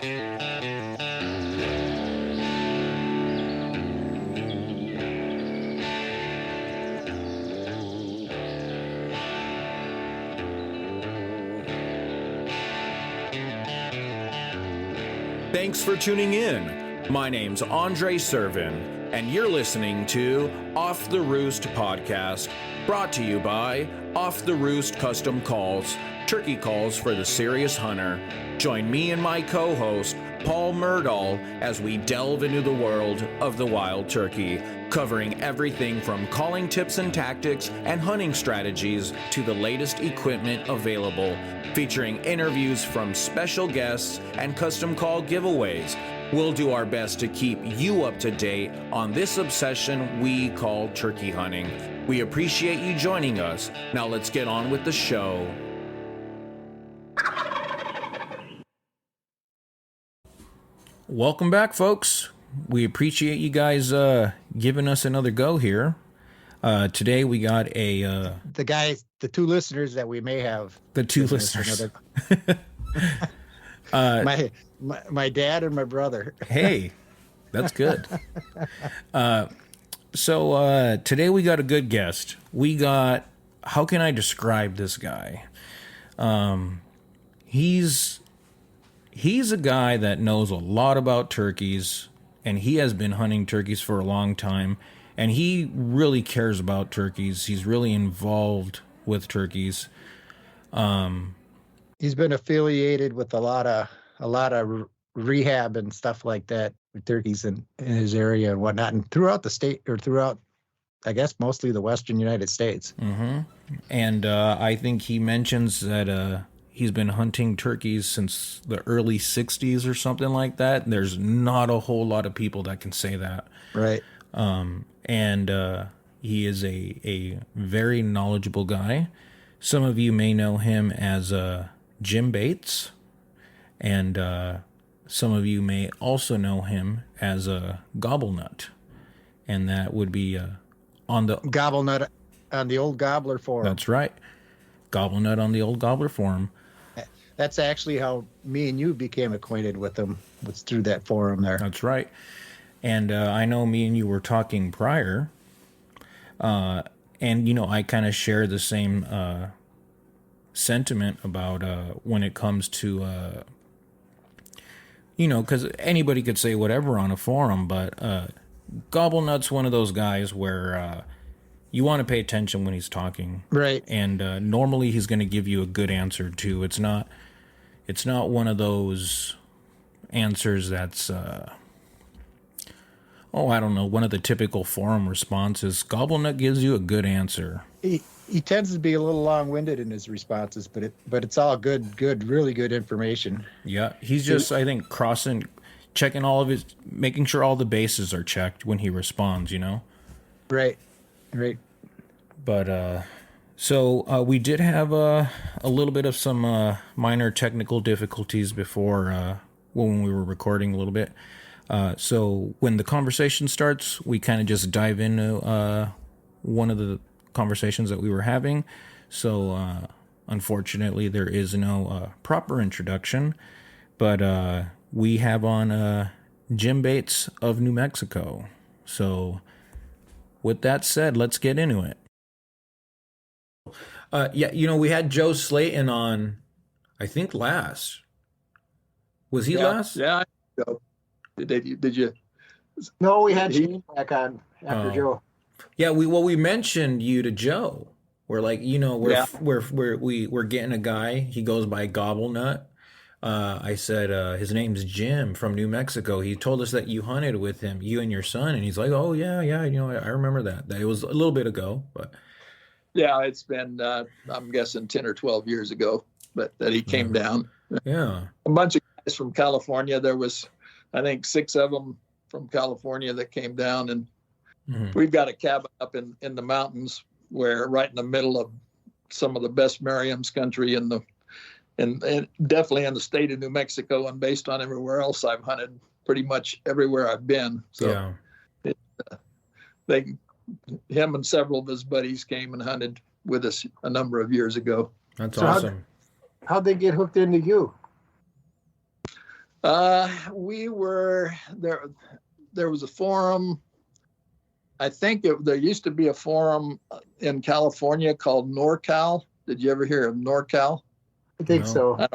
Thanks for tuning in. My name's Andre Servin, and you're listening to Off the Roost Podcast, brought to you by Off the Roost Custom Calls, turkey calls for the serious hunter. Join me and my co-host, Paul Murdahl, as we delve into the world of the wild turkey, covering everything from calling tips and tactics and hunting strategies to the latest equipment available, featuring interviews from special guests and custom call giveaways. We'll do our best to keep you up to date on this obsession we call turkey hunting. We appreciate you joining us. Now let's get on with the show. Welcome back, folks. We appreciate you guys giving us another go here. Today we got the two listeners that we may have. The two listeners. My dad and my brother. Hey, that's good. So today we got a good guest. How can I describe this guy? He's a guy that knows a lot about turkeys, and he has been hunting turkeys for a long time, and he really cares about turkeys. He's really involved with turkeys. He's been affiliated with a lot of rehab and stuff like that with turkeys in his area and whatnot, and throughout the state, or throughout, I guess, mostly the Western United States. Mm-hmm. And I think he mentions that he's been hunting turkeys since the early 60s or something like that. There's not a whole lot of people that can say that. Right. And he is a very knowledgeable guy. Some of you may know him as Jim Bates, and some of you may also know him as Gobblenut, and that would be on the Gobblenut on the old Gobbler Forum. That's right, Gobblenut on the old Gobbler Forum. That's actually how me and you became acquainted with him, was through that forum there. That's right. And I know me and you were talking prior, and I kind of share the same sentiment about when it comes to because anybody could say whatever on a forum, but Gobblenut's one of those guys where you want to pay attention when he's talking, right? And normally he's going to give you a good answer too. It's not one of those answers that's I don't know, one of the typical forum responses. Gobblenut gives you a good answer. He tends to be a little long-winded in his responses, but it's all good, really good information. Yeah, he's just, I think, checking all of his, making sure all the bases are checked when he responds, Right. But, so we did have a little bit of some minor technical difficulties before when we were recording a little bit. So when the conversation starts, we kind of just dive into one of the conversations that we were having. So unfortunately, there is no proper introduction, but we have on Jim Bates of New Mexico. So with that said, let's get into it. We had Joe Slayton on, I think, last. Was he last? Yeah. Did you? No, we had Shane back on after Joe. Yeah, we mentioned you to Joe. We're like, we're getting a guy. He goes by Gobblenut. I said his name's Jim from New Mexico. He told us that you hunted with him, you and your son, and he's like, oh yeah, I remember that. It was a little bit ago, but yeah, it's been I'm guessing 10 or 12 years ago, but that he came down. Yeah, a bunch of guys from California. There was, I think, 6 of them from California that came down, and we've got a cabin up in the mountains where right in the middle of some of the best Merriams country and definitely in the state of New Mexico, and based on everywhere else I've hunted, pretty much everywhere I've been. So him and several of his buddies came and hunted with us a number of years ago. That's awesome. How'd they get hooked into you? We were there. There was a forum. I think there used to be a forum in California called NorCal. Did you ever hear of NorCal? I think so.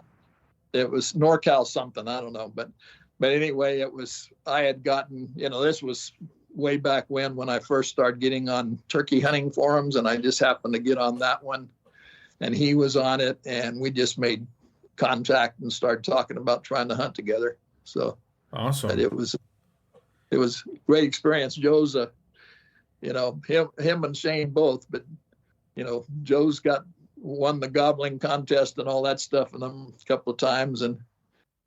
It was NorCal something. I don't know. But anyway, I had gotten, this was way back when I first started getting on turkey hunting forums, and I just happened to get on that one. And he was on it, and we just made contact and started talking about trying to hunt together. So awesome. It was a great experience. Joe's him and Shane both, but Joe's won the gobbling contest and all that stuff in them a couple of times, and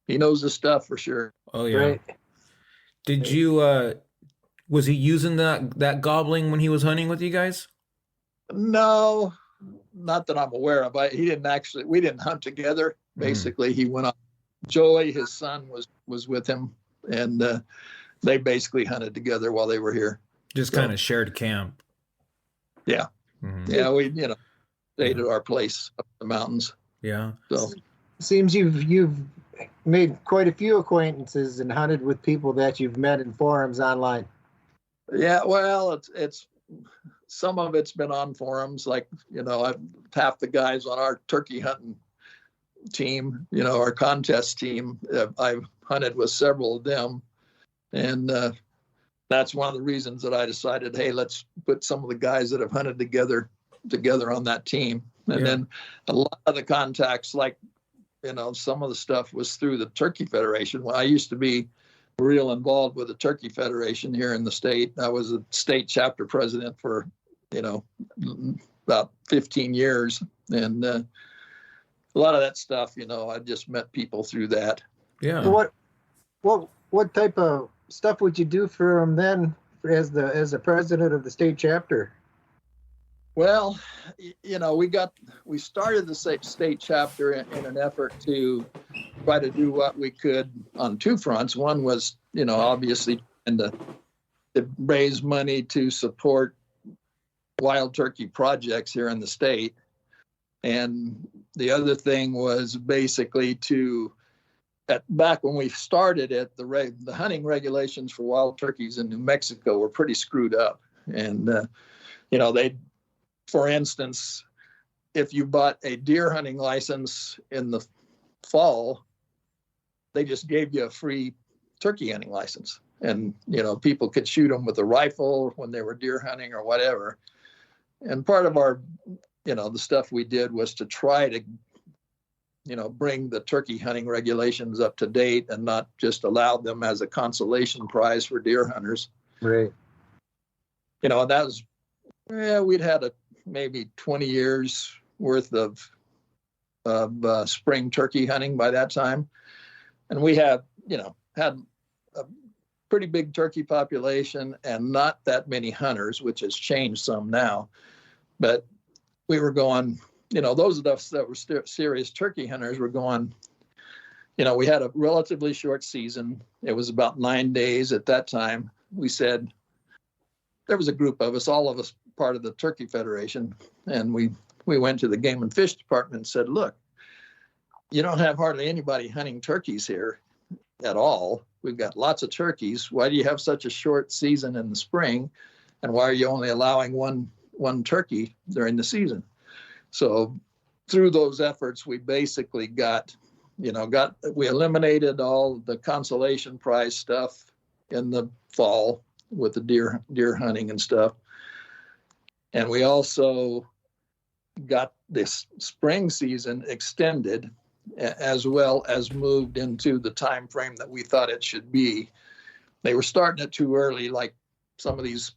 he knows his stuff for sure. Oh yeah. Right. Did you was he using that gobbling when he was hunting with you guys? No, not that I'm aware of. We didn't hunt together. Basically, he went on. Joey, his son, was with him, and they basically hunted together while they were here. Just kind of shared camp. Yeah. Mm-hmm. Yeah, we stayed at our place up in the mountains. Yeah. So seems you've made quite a few acquaintances and hunted with people that you've met in forums online. Yeah, well, it's some of it's been on forums, like half the guys on our turkey hunting team, our contest team, I've hunted with several of them, and that's one of the reasons that I decided, hey, let's put some of the guys that have hunted together on that team. And then a lot of the contacts, like some of the stuff was through the Turkey Federation. When I used to be real involved with the Turkey Federation here in the state, I was a state chapter president for about 15 years, and a lot of that stuff, I just met people through that. Yeah. What type of stuff would you do for them then as the president of the state chapter? Well, we started the state chapter in an effort to try to do what we could on two fronts. One was, obviously trying to raise money to support wild turkey projects here in the state. And the other thing was basically back when we started it, the hunting regulations for wild turkeys in New Mexico were pretty screwed up. And, for instance, if you bought a deer hunting license in the fall, they just gave you a free turkey hunting license. And, people could shoot them with a rifle when they were deer hunting or whatever. And part of our, the stuff we did was to try to, bring the turkey hunting regulations up to date and not just allow them as a consolation prize for deer hunters. Right. And that was, we'd had maybe 20 years worth of spring turkey hunting by that time. And we had a pretty big turkey population and not that many hunters, which has changed some now. But we were going, those of us that were serious turkey hunters were going, we had a relatively short season. It was about 9 days at that time. We said, there was a group of us, all of us part of the Turkey Federation, and we went to the Game and Fish Department and said, look, you don't have hardly anybody hunting turkeys here at all. We've got lots of turkeys. Why do you have such a short season in the spring? And why are you only allowing one turkey during the season? So through those efforts, we basically we eliminated all the consolation prize stuff in the fall with the deer hunting and stuff. And we also got this spring season extended, as well as moved into the time frame that we thought it should be. They were starting it too early, like some of these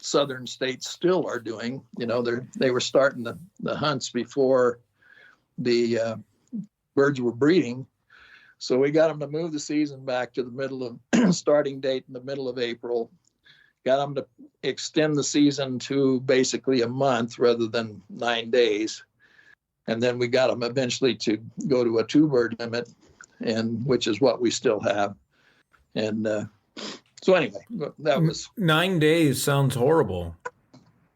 southern states still are doing. They were starting the hunts before the birds were breeding. So we got them to move the season back to the middle of starting date in the middle of April. Got them to extend the season to basically a month rather than 9 days. And then we got them eventually to go to a 2-bird limit, and which is what we still have. And so anyway, that was 9 days. Sounds horrible.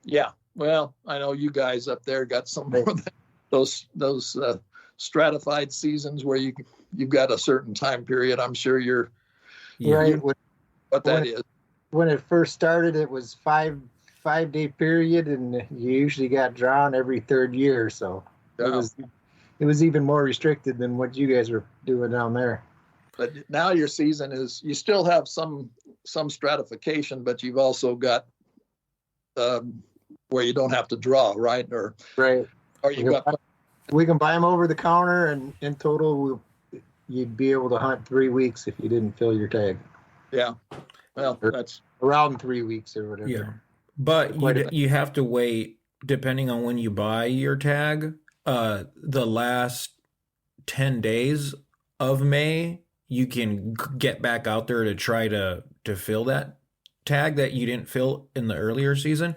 Yeah. Well, I know you guys up there got some more of those stratified seasons where you you've got a certain time period. I'm sure you're right. What that is. When it first started, it was 5-day period, and you usually got drawn every third year. So it was even more restricted than what you guys were doing down there. But now your season is, you still have some stratification, but you've also got where you don't have to draw, right? Or we can buy them over the counter, and in total, you'd be able to hunt 3 weeks if you didn't fill your tag. Yeah, well, that's around 3 weeks or whatever. Yeah, but you have to wait, depending on when you buy your tag. The last 10 days of May, you can get back out there to try to fill that tag that you didn't fill in the earlier season.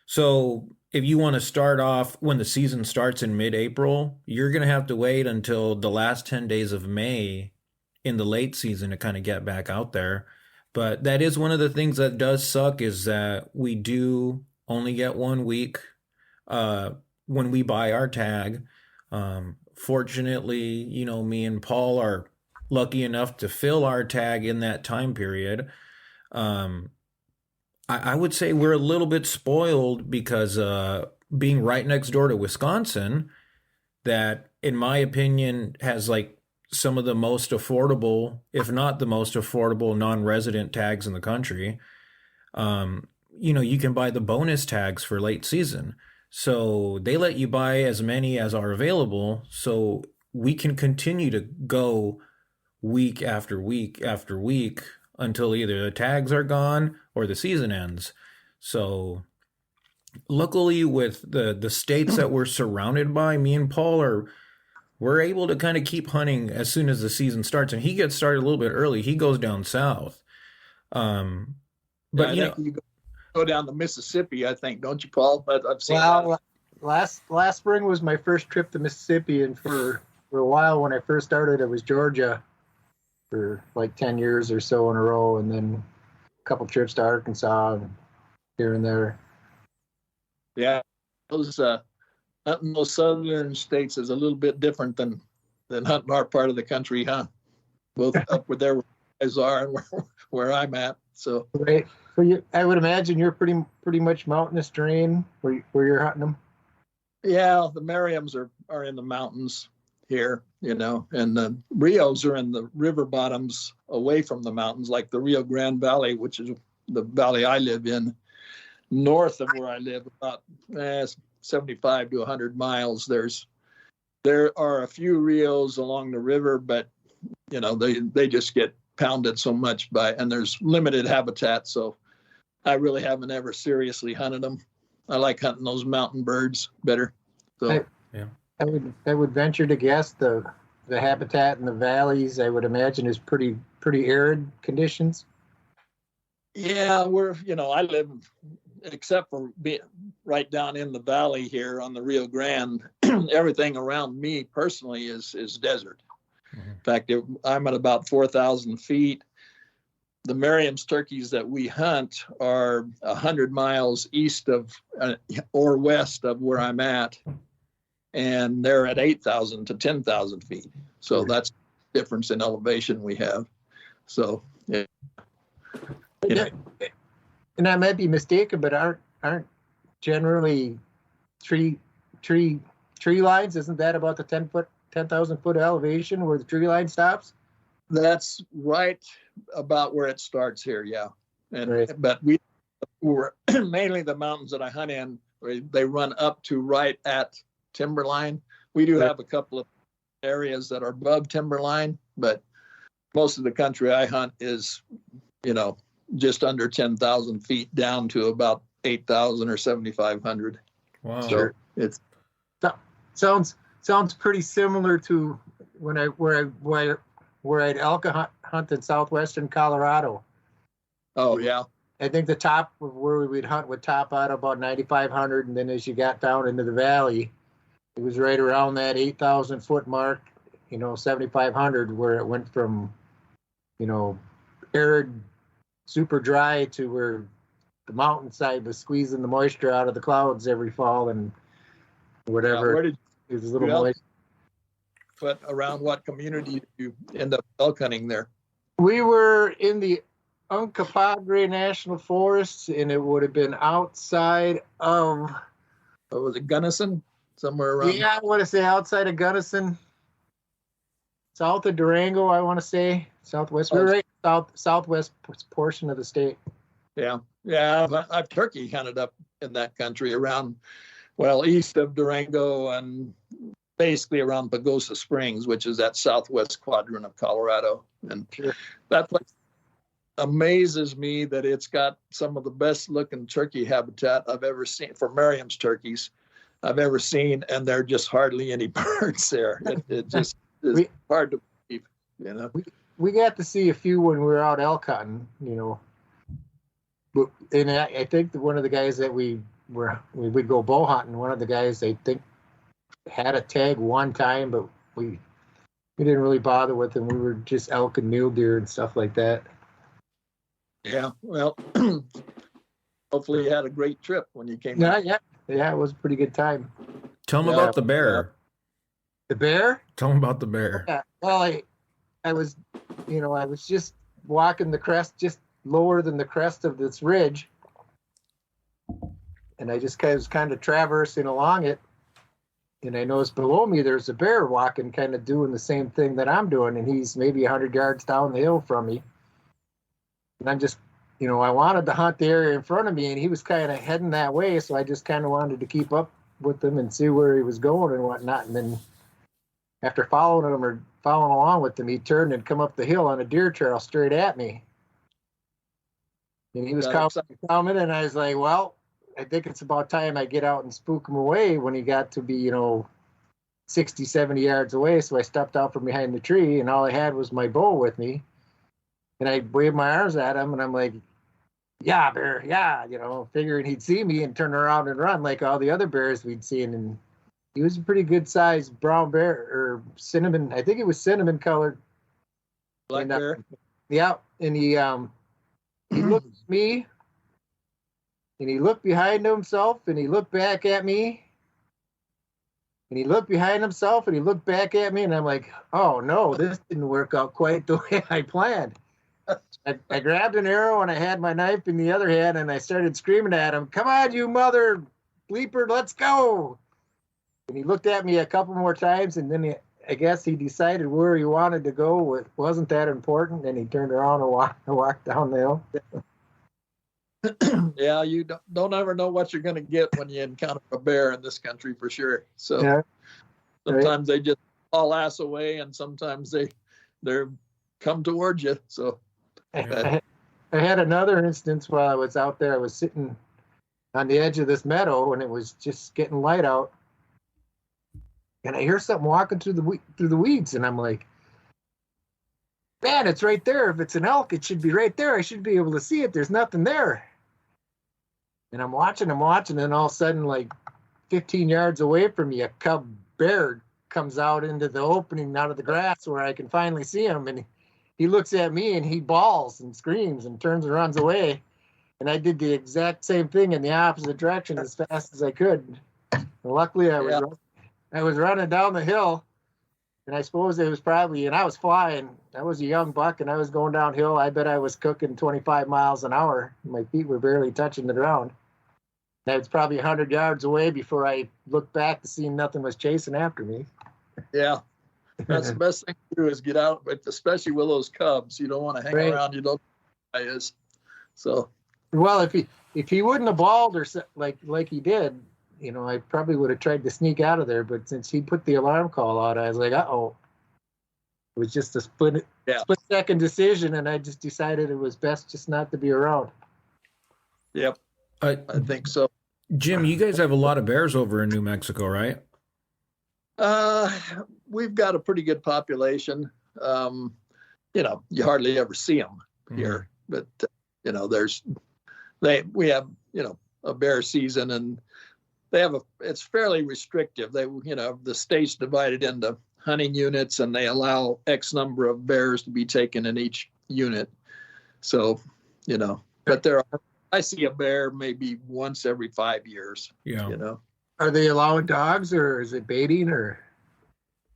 So if you want to start off when the season starts in mid-April, you're going to have to wait until the last 10 days of May in the late season to kind of get back out there. But that is one of the things that does suck, is that we do only get 1 week when we buy our tag. Fortunately, me and Paul are lucky enough to fill our tag in that time period. I would say we're a little bit spoiled because being right next door to Wisconsin, that in my opinion has like some of the most affordable, if not the most affordable, non-resident tags in the country. You can buy the bonus tags for late season. So they let you buy as many as are available, so we can continue to go week after week after week until either the tags are gone or the season ends. So luckily, with the states that we're surrounded by, me and Paul we're able to kind of keep hunting as soon as the season starts. And he gets started a little bit early. He goes down south. But you go down to Mississippi, I think, don't you, Paul? I've seen last spring was my first trip to Mississippi, and for a while when I first started, it was Georgia for like 10 years or so in a row, and then a couple trips to Arkansas and here and there. Yeah, those hunting those southern states is a little bit different than hunting our part of the country, huh? Both up where there guys are and where I'm at. So right. So I would imagine you're pretty much mountainous terrain where you're hunting them. Yeah, the Merriams are in the mountains here, and the Rios are in the river bottoms away from the mountains, like the Rio Grande Valley, which is the valley I live in. North of where I live, about 75 to 100 miles, there are a few Rios along the river, but they just get pounded so much and there's limited habitat, so I really haven't ever seriously hunted them. I like hunting those mountain birds better. So I would venture to guess the habitat in the valleys, I would imagine, is pretty arid conditions. Yeah, I live, except for being right down in the valley here on the Rio Grande, everything around me personally is desert. Mm-hmm. In fact, I'm at about 4,000 feet. The Merriams turkeys that we hunt are 100 miles east of or west of where I'm at, and they're at 8,000 to 10,000 feet. So that's the difference in elevation we have. So, yeah. And I might be mistaken, but aren't generally tree lines? Isn't that about the 10,000 foot elevation where the tree line stops? That's right about where it starts here, yeah. But we're mainly the mountains that I hunt in, they run up to right at timberline. We do have a couple of areas that are above timberline, but most of the country I hunt is, just under 10,000 feet down to about 8,000 or 7,500. Wow. So it sounds pretty similar to where I'd elk hunt in southwestern Colorado. Oh, yeah. I think the top of where we'd hunt would top out about 9,500, and then as you got down into the valley, it was right around that 8,000 foot mark, 7,500, where it went from, arid, super dry to where the mountainside was squeezing the moisture out of the clouds every fall and whatever. Where did it was a little moist. around what community did you end up elk hunting there? We were in the Uncompahgre National Forest, and it would have been outside of. What was it, Gunnison? Somewhere around. Yeah, I want to say outside of Gunnison, south of Durango. I want to say southwest. We're right southwest portion of the state. Yeah. I've turkey hunted up in that country around, east of Durango and basically around Pagosa Springs, which is that southwest quadrant of Colorado. And that place amazes me that it's got some of the best looking turkey habitat I've ever seen for Merriams turkeys I've ever seen. And there are just hardly any birds there. It just is hard to believe, you know. We got to see a few when we were out elk hunting, you know. But, and I think that one of the guys that we would go bow hunting, one of the guys I think had a tag one time, but we didn't really bother with him. We were just elk and mule deer and stuff like that. Yeah, well, hopefully you had a great trip when you came. Yeah, it was a pretty good time. Tell them about the bear. The bear? Tell them about the bear. Yeah, well, I was just walking the crest, just lower than the crest of this ridge, and I just was kind of traversing along it, and I noticed below me there's a bear walking, kind of doing the same thing that I'm doing, and he's maybe 100 yards down the hill from me. And I'm just, I wanted to hunt the area in front of me, and he was kind of heading that way, so I just kind of wanted to keep up with him and see where he was going and whatnot. And then after following along with him, he turned and come up the hill on a deer trail straight at me. And he was coming, and I was like, well, I think it's about time I get out and spook him away when he got to be, 60, 70 yards away. So I stepped out from behind the tree, and all I had was my bow with me. And I waved my arms at him, and I'm like, yeah, bear, yeah, figuring he'd see me and turn around and run like all the other bears we'd seen. And he was a pretty good-sized brown bear, or cinnamon, I think it was cinnamon-colored. Black bear? Yeah, and he looked at me, and he looked behind himself, and he looked back at me, and he looked behind himself, and he looked back at me, and I'm like, oh, no, this didn't work out quite the way I planned. I grabbed an arrow, and I had my knife in the other hand, and I started screaming at him, come on, you mother bleeper, let's go. And he looked at me a couple more times, and then I guess he decided where he wanted to go. It wasn't that important, and he turned around and walked down the hill. Yeah, you don't ever know what you're going to get when you encounter a bear in this country, for sure. So sometimes they just haul ass away, and sometimes they're come towards you. So I had another instance while I was out there. I was sitting on the edge of this meadow, and it was just getting light out. And I hear something walking through the weeds, and I'm like, man, it's right there. If it's an elk, it should be right there. I should be able to see it. There's nothing there. And I'm watching, and all of a sudden, like 15 yards away from me, a cub bear comes out into the opening out of the grass where I can finally see him. And he looks at me, and he bawls and screams and turns and runs away. And I did the exact same thing in the opposite direction as fast as I could. And luckily, I was running down the hill, and I suppose it was probably, and I was flying. I was a young buck, and I was going downhill. I bet I was cooking 25 miles an hour. My feet were barely touching the ground. I was probably 100 yards away before I looked back to see nothing was chasing after me. Yeah, that's the best thing to do is get out, but especially with those cubs. You don't want to hang around. You don't know who is. So, well, if he wouldn't have bawled or like he did, I probably would have tried to sneak out of there. But since he put the alarm call out, I was like, uh-oh. It was just a split-second decision, and I just decided it was best just not to be around. Yep, I think so. Jim, you guys have a lot of bears over in New Mexico, right? We've got a pretty good population. You hardly ever see them here, but we have a bear season, and it's fairly restrictive. The state's divided into hunting units, and they allow X number of bears to be taken in each unit. So, but I see a bear maybe once every 5 years. Yeah. Are they allowing dogs, or is it baiting, or?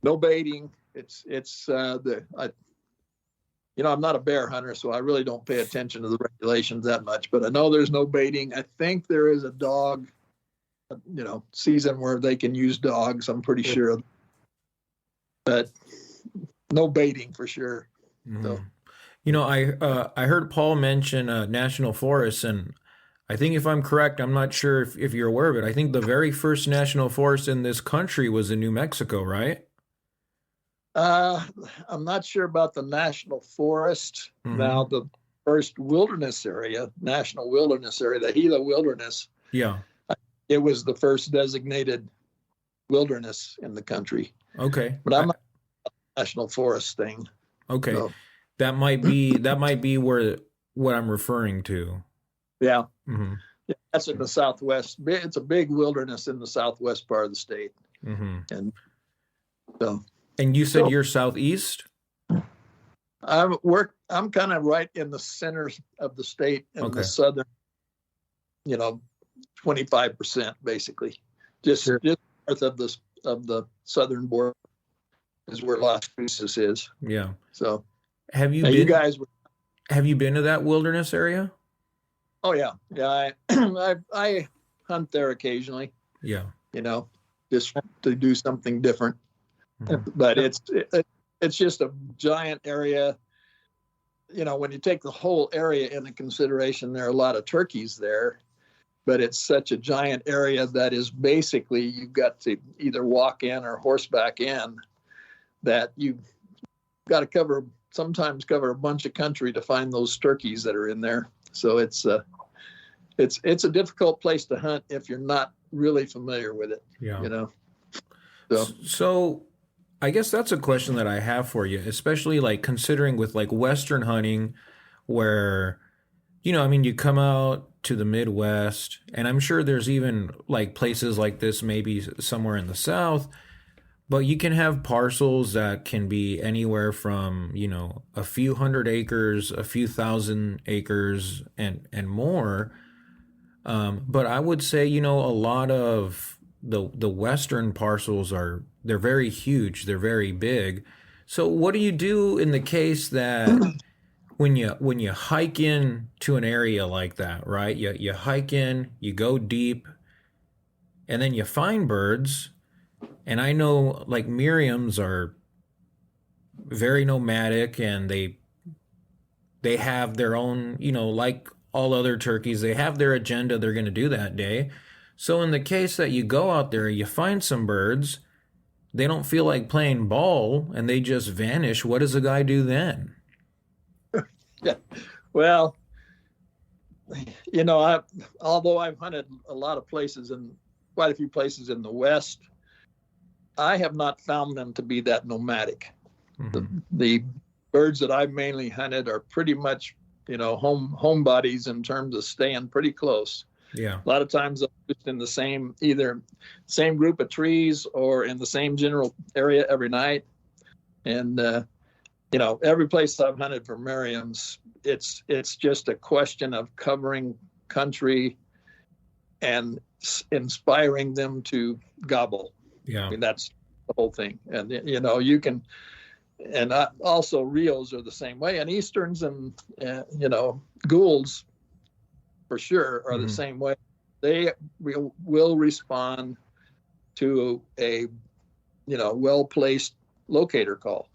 no baiting. I'm not a bear hunter, so I really don't pay attention to the regulations that much, but I know there's no baiting. I think there is a dog, season where they can use dogs. I'm pretty sure, but no baiting for sure. Mm-hmm. So, I heard Paul mention national forests, and I think if I'm correct, I'm not sure if you're aware of it. I think the very first national forest in this country was in New Mexico, right? I'm not sure about the national forest. Mm-hmm. Now, the first wilderness area, national wilderness area, the Gila Wilderness. Yeah. It was the first designated wilderness in the country. Okay. But I'm not a national forest thing. Okay. So. That might be where what I'm referring to. Yeah. Mm-hmm. Yeah, that's in the Southwest. It's a big wilderness in the Southwest part of the state. Mm-hmm. And so. And you said you're southeast? I'm kind of right in the center of the state in the southern, 25% basically. Just north of the southern border is where Las Cruces is. Yeah. So have you been to that wilderness area? Oh yeah. Yeah. I hunt there occasionally. Yeah. Just to do something different. Mm-hmm. But it's just a giant area. When you take the whole area into consideration, there are a lot of turkeys there, but it's such a giant area that is basically you've got to either walk in or horseback in, that you've got to sometimes cover a bunch of country to find those turkeys that are in there. So it's a difficult place to hunt if you're not really familiar with it. Yeah. So I guess that's a question that I have for you, especially like considering with like Western hunting where, you come out to the Midwest, and I'm sure there's even like places like this, maybe somewhere in the South, but you can have parcels that can be anywhere from, a few hundred acres, a few thousand acres and more. But I would say, a lot of the Western parcels they're very huge. They're very big. So what do you do in the case that when you hike in to an area like that, right? You hike in, you go deep, and then you find birds. And I know like Merriams are very nomadic, and they have their own, like all other turkeys, they have their agenda they're going to do that day. So in the case that you go out there, you find some birds, they don't feel like playing ball and they just vanish. What does a guy do then? Yeah. Well, although I've hunted a lot of places and quite a few places in the West, I have not found them to be that nomadic. Mm-hmm. The birds that I've mainly hunted are pretty much, homebodies in terms of staying pretty close. Yeah. A lot of times they're just in the same group of trees or in the same general area every night. And, every place I've hunted for Merriams, it's just a question of covering country and inspiring them to gobble. Yeah. I mean, that's the whole thing. And, you can, and also Rios are the same way, and Easterns and, Goulds for sure are the same way. They will respond to a, well-placed locator call.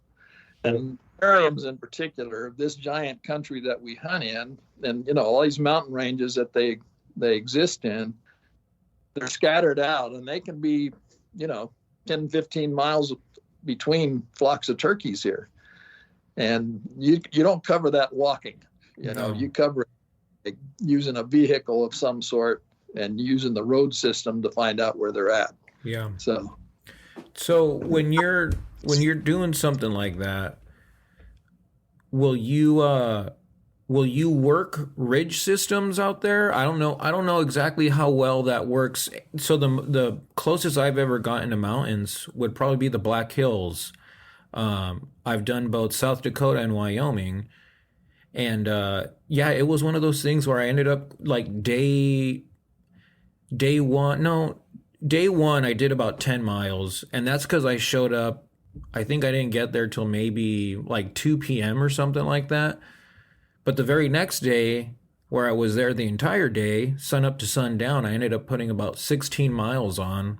And Merriams in particular, this giant country that we hunt in, and, all these mountain ranges that they exist in, they're scattered out, and they can be, 10, 15 miles between flocks of turkeys here. And you don't cover that walking, you cover it using a vehicle of some sort and using the road system to find out where they're at. Yeah. So when you're doing something like that, will you work ridge systems out there? I don't know exactly how well that works. So the closest I've ever gotten to mountains would probably be the Black Hills. I've done both South Dakota and Wyoming. And it was one of those things where I ended up like day one I did about 10 miles, and that's because I showed up I think I didn't get there till maybe like 2 p.m. or something like that. But the very next day, where I was there the entire day, sun up to sundown, I ended up putting about 16 miles on.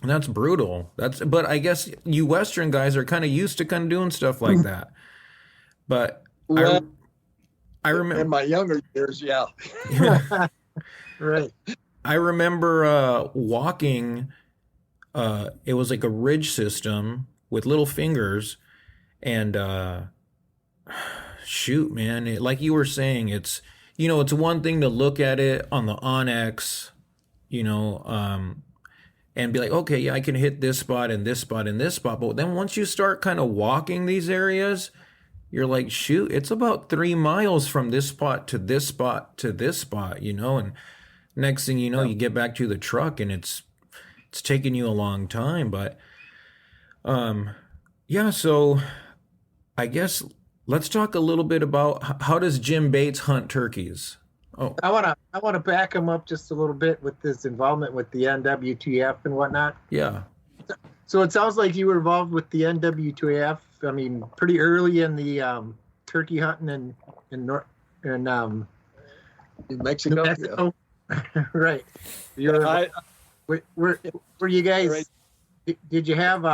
And that's brutal. But I guess you Western guys are kind of used to kind of doing stuff like that. But Well, I remember in my younger years, yeah. Right. I remember walking. It was like a ridge system with little fingers, and shoot, man, like you were saying, it's it's one thing to look at it on the Onyx, and be like, okay, yeah, I can hit this spot and this spot and this spot. But then once you start kind of walking these areas, you're like, shoot, it's about 3 miles from this spot to this spot to this spot, and next thing you know, you get back to the truck and it's taking you a long time. But yeah, so I guess let's talk a little bit about how does Jim Bates hunt turkeys? Oh, I wanna back him up just a little bit with this involvement with the NWTF and whatnot. yeah. So it sounds like you were involved with the NWTF. I mean, pretty early in the turkey hunting in New New Mexico. Mexico. Right. Yeah, Were you guys? Did you have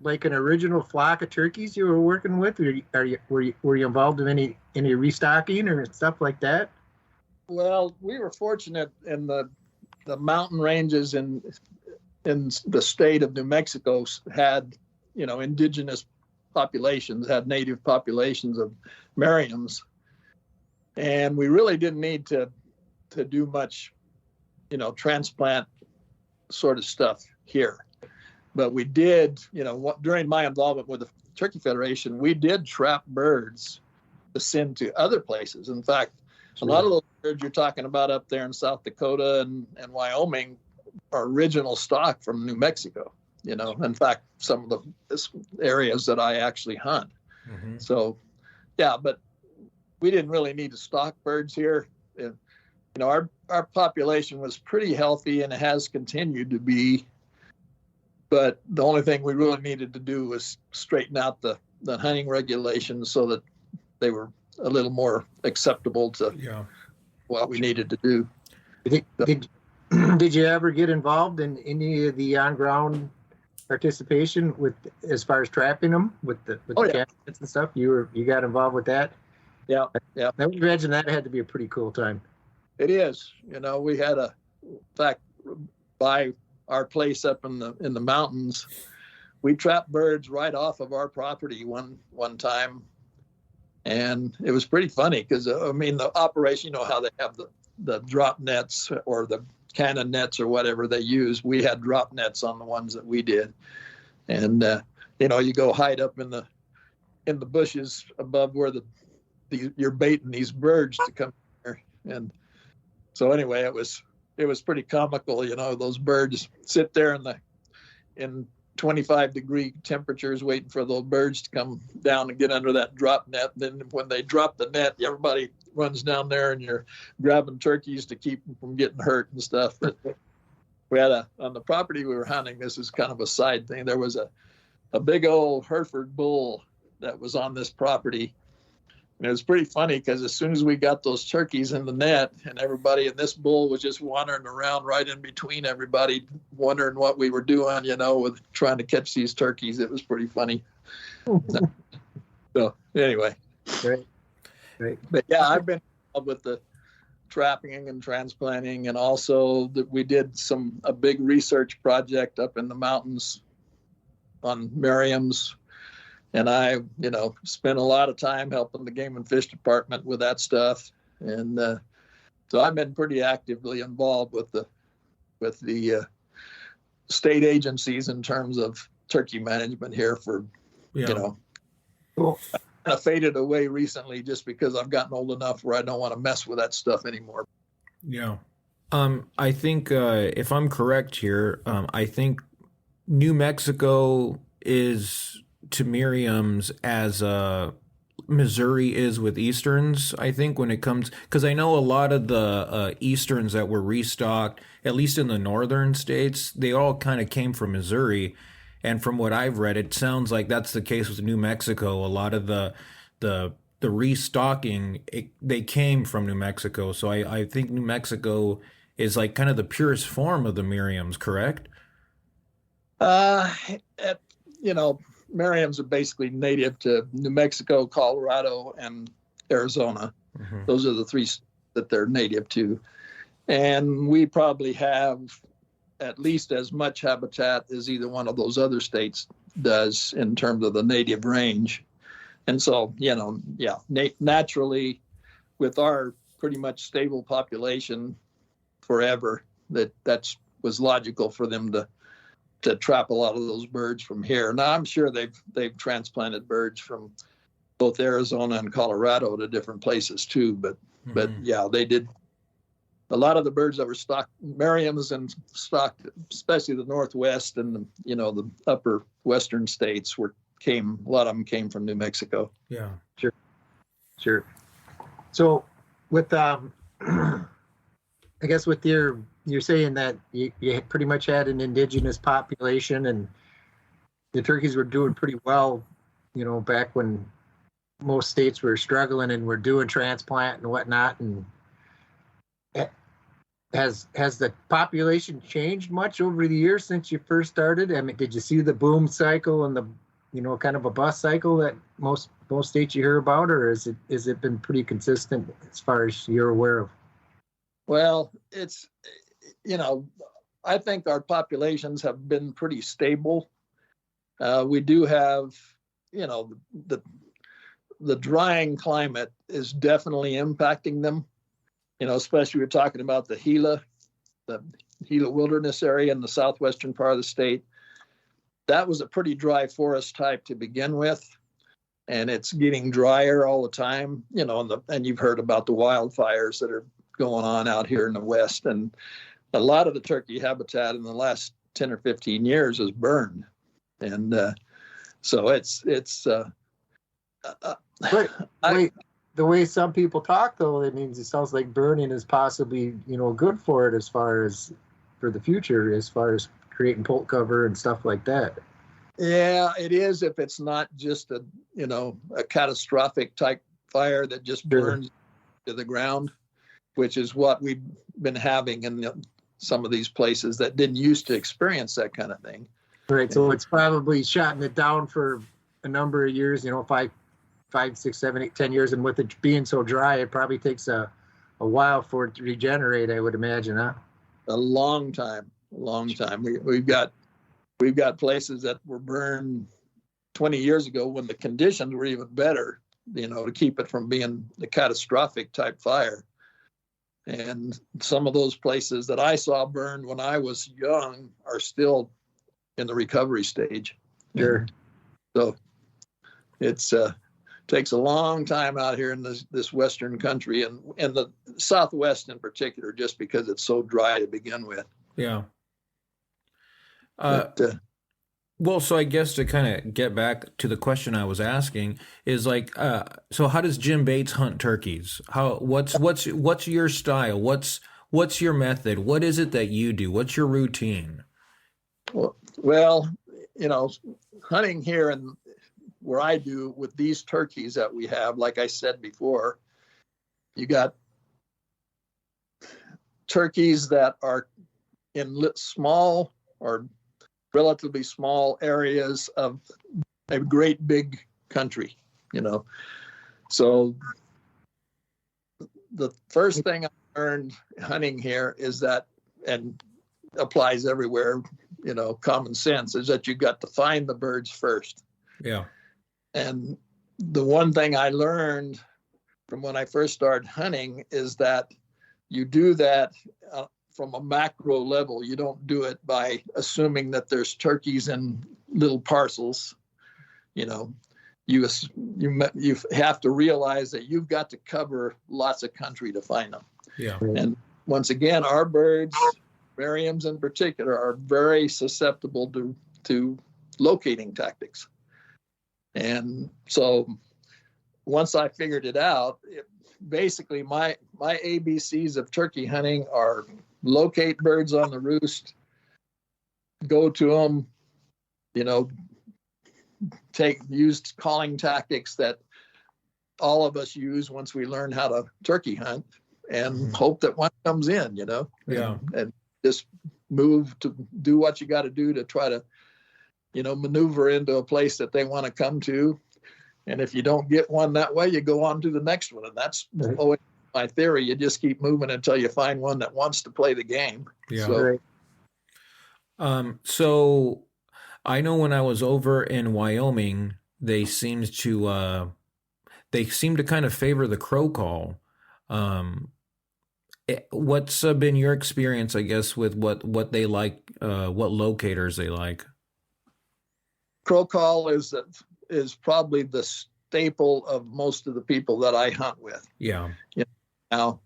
like an original flock of turkeys you were working with, or were you involved in any restocking or stuff like that? well, we were fortunate in the mountain ranges in the state of New Mexico had, indigenous populations, had native populations of Merriams. And we really didn't need to do much, transplant sort of stuff here. But we did, during my involvement with the Turkey Federation, we did trap birds to send to other places. In fact, a lot of those birds you're talking about up there in South Dakota and Wyoming are original stock from New Mexico. In fact, some of the areas that I actually hunt. Mm-hmm. So, yeah, but we didn't really need to stock birds here. Our population was pretty healthy and it has continued to be. But the only thing we really needed to do was straighten out the hunting regulations so that they were a little more acceptable to what we needed to do. Did you ever get involved in any of the on-ground participation with, as far as trapping them with the cabinets and stuff? You got involved with that? Yeah. I would imagine that had to be a pretty cool time. It is. We had in fact, by our place up in the mountains, we trapped birds right off of our property one time. And it was pretty funny because, the operation, how they have the drop nets or the cannon nets or whatever they use. We had drop nets on the ones that we did. And, you go hide up in the bushes above where you're baiting these birds to come here. And so anyway, it was pretty comical. Those birds sit there in 25-degree temperatures waiting for those birds to come down and get under that drop net. Then when they drop the net, everybody runs down there and you're grabbing turkeys to keep them from getting hurt and stuff. But we had on the property we were hunting, this is kind of a side thing. There was a big old Hereford bull that was on this property. And it was pretty funny because as soon as we got those turkeys in the net and this bull was just wandering around right in between everybody, wondering what we were doing, with trying to catch these turkeys. It was pretty funny. So anyway. Great. But yeah, I've been involved with the trapping and transplanting, and also that we did a big research project up in the mountains on Merriams. And I, spent a lot of time helping the Game and Fish Department with that stuff. And so I've been pretty actively involved with the state agencies in terms of turkey management here for, Cool. kind of faded away recently just because I've gotten old enough where I don't want to mess with that stuff anymore. Yeah. I think if I'm correct here, I think New Mexico is to Merriams as Missouri is with Easterns, I think, when it comes, because I know a lot of the Easterns that were restocked, at least in the northern states, they all kind of came from Missouri. And from what I've read, it sounds like that's the case with New Mexico. A lot of the restocking, they came from New Mexico. So I think New Mexico is like kind of the purest form of the Merriams, correct? Uh, you know, Merriams are basically native to New Mexico, Colorado, and Arizona. Mm-hmm. Those are the three that they're native to. And we probably have at least as much habitat as either one of those other states does in terms of the native range. And so, naturally, with our pretty much stable population forever, that was logical for them to trap a lot of those birds from here. Now, I'm sure they've transplanted birds from both Arizona and Colorado to different places too. But yeah, they did. A lot of the birds that were stocked, Merriams and stocked, especially the Northwest and the upper Western states, a lot of them came from New Mexico. Yeah, sure. So with I guess with you're saying that you pretty much had an indigenous population, and the turkeys were doing pretty well, back when most states were struggling and were doing transplant and whatnot. And has the population changed much over the years since you first started? I mean, did you see the boom cycle and the kind of a bust cycle that most states you hear about, or is it been pretty consistent as far as you're aware of? Well, it's I think our populations have been pretty stable. We do have the drying climate is definitely impacting them. Especially we're talking about the Gila wilderness area in the southwestern part of the state. That was a pretty dry forest type to begin with, and it's getting drier all the time. And you've heard about the wildfires that are going on out here in the West, and a lot of the turkey habitat in the last 10 or 15 years is burned, and so it's. The way some people talk, though, it means it sounds like burning is possibly, good for it as far as for the future, as far as creating poult cover and stuff like that. Yeah, it is if it's not just a catastrophic type fire that just burns to the ground, which is what we've been having in some of these places that didn't used to experience that kind of thing. Right. So it's probably shutting it down for a number of years, 5, 6, 7, 8, 10 years, and with it being so dry, it probably takes a while for it to regenerate, I would imagine, huh? A long time. We've got places that were burned 20 years ago when the conditions were even better, to keep it from being the catastrophic type fire. And some of those places that I saw burned when I was young are still in the recovery stage. Sure. So it's takes a long time out here in this Western country and the Southwest in particular, just because it's so dry to begin with. Yeah. Well, so I guess to kind of get back to the question I was asking is like, so how does Jim Bates hunt turkeys? What's your style? What's your method? What is it that you do? What's your routine? Well, hunting here and where I do with these turkeys that we have, like I said before, you got turkeys that are in small or relatively small areas of a great big country, So the first thing I learned hunting here is that, and applies everywhere, common sense, is that you got to find the birds first. Yeah. And the one thing I learned from when I first started hunting is that you do that from a macro level. You don't do it by assuming that there's turkeys in little parcels. You have to realize that you've got to cover lots of country to find them. Yeah. And once again, our birds, Merriams in particular, are very susceptible to locating tactics. And so once I figured it out, basically my ABCs of turkey hunting are locate birds on the roost, go to them, used calling tactics that all of us use once we learn how to turkey hunt, and hope that one comes in, and just move to do what you got to do to try to, maneuver into a place that they want to come to. And if you don't get one that way, you go on to the next one. And that's always my theory. You just keep moving until you find one that wants to play the game. Yeah. So I know when I was over in Wyoming, they seemed to kind of favor the crow call. What's been your experience, I guess, with what they like, what locators they like? Crow call is probably the staple of most of the people that I hunt with. Yeah. Now,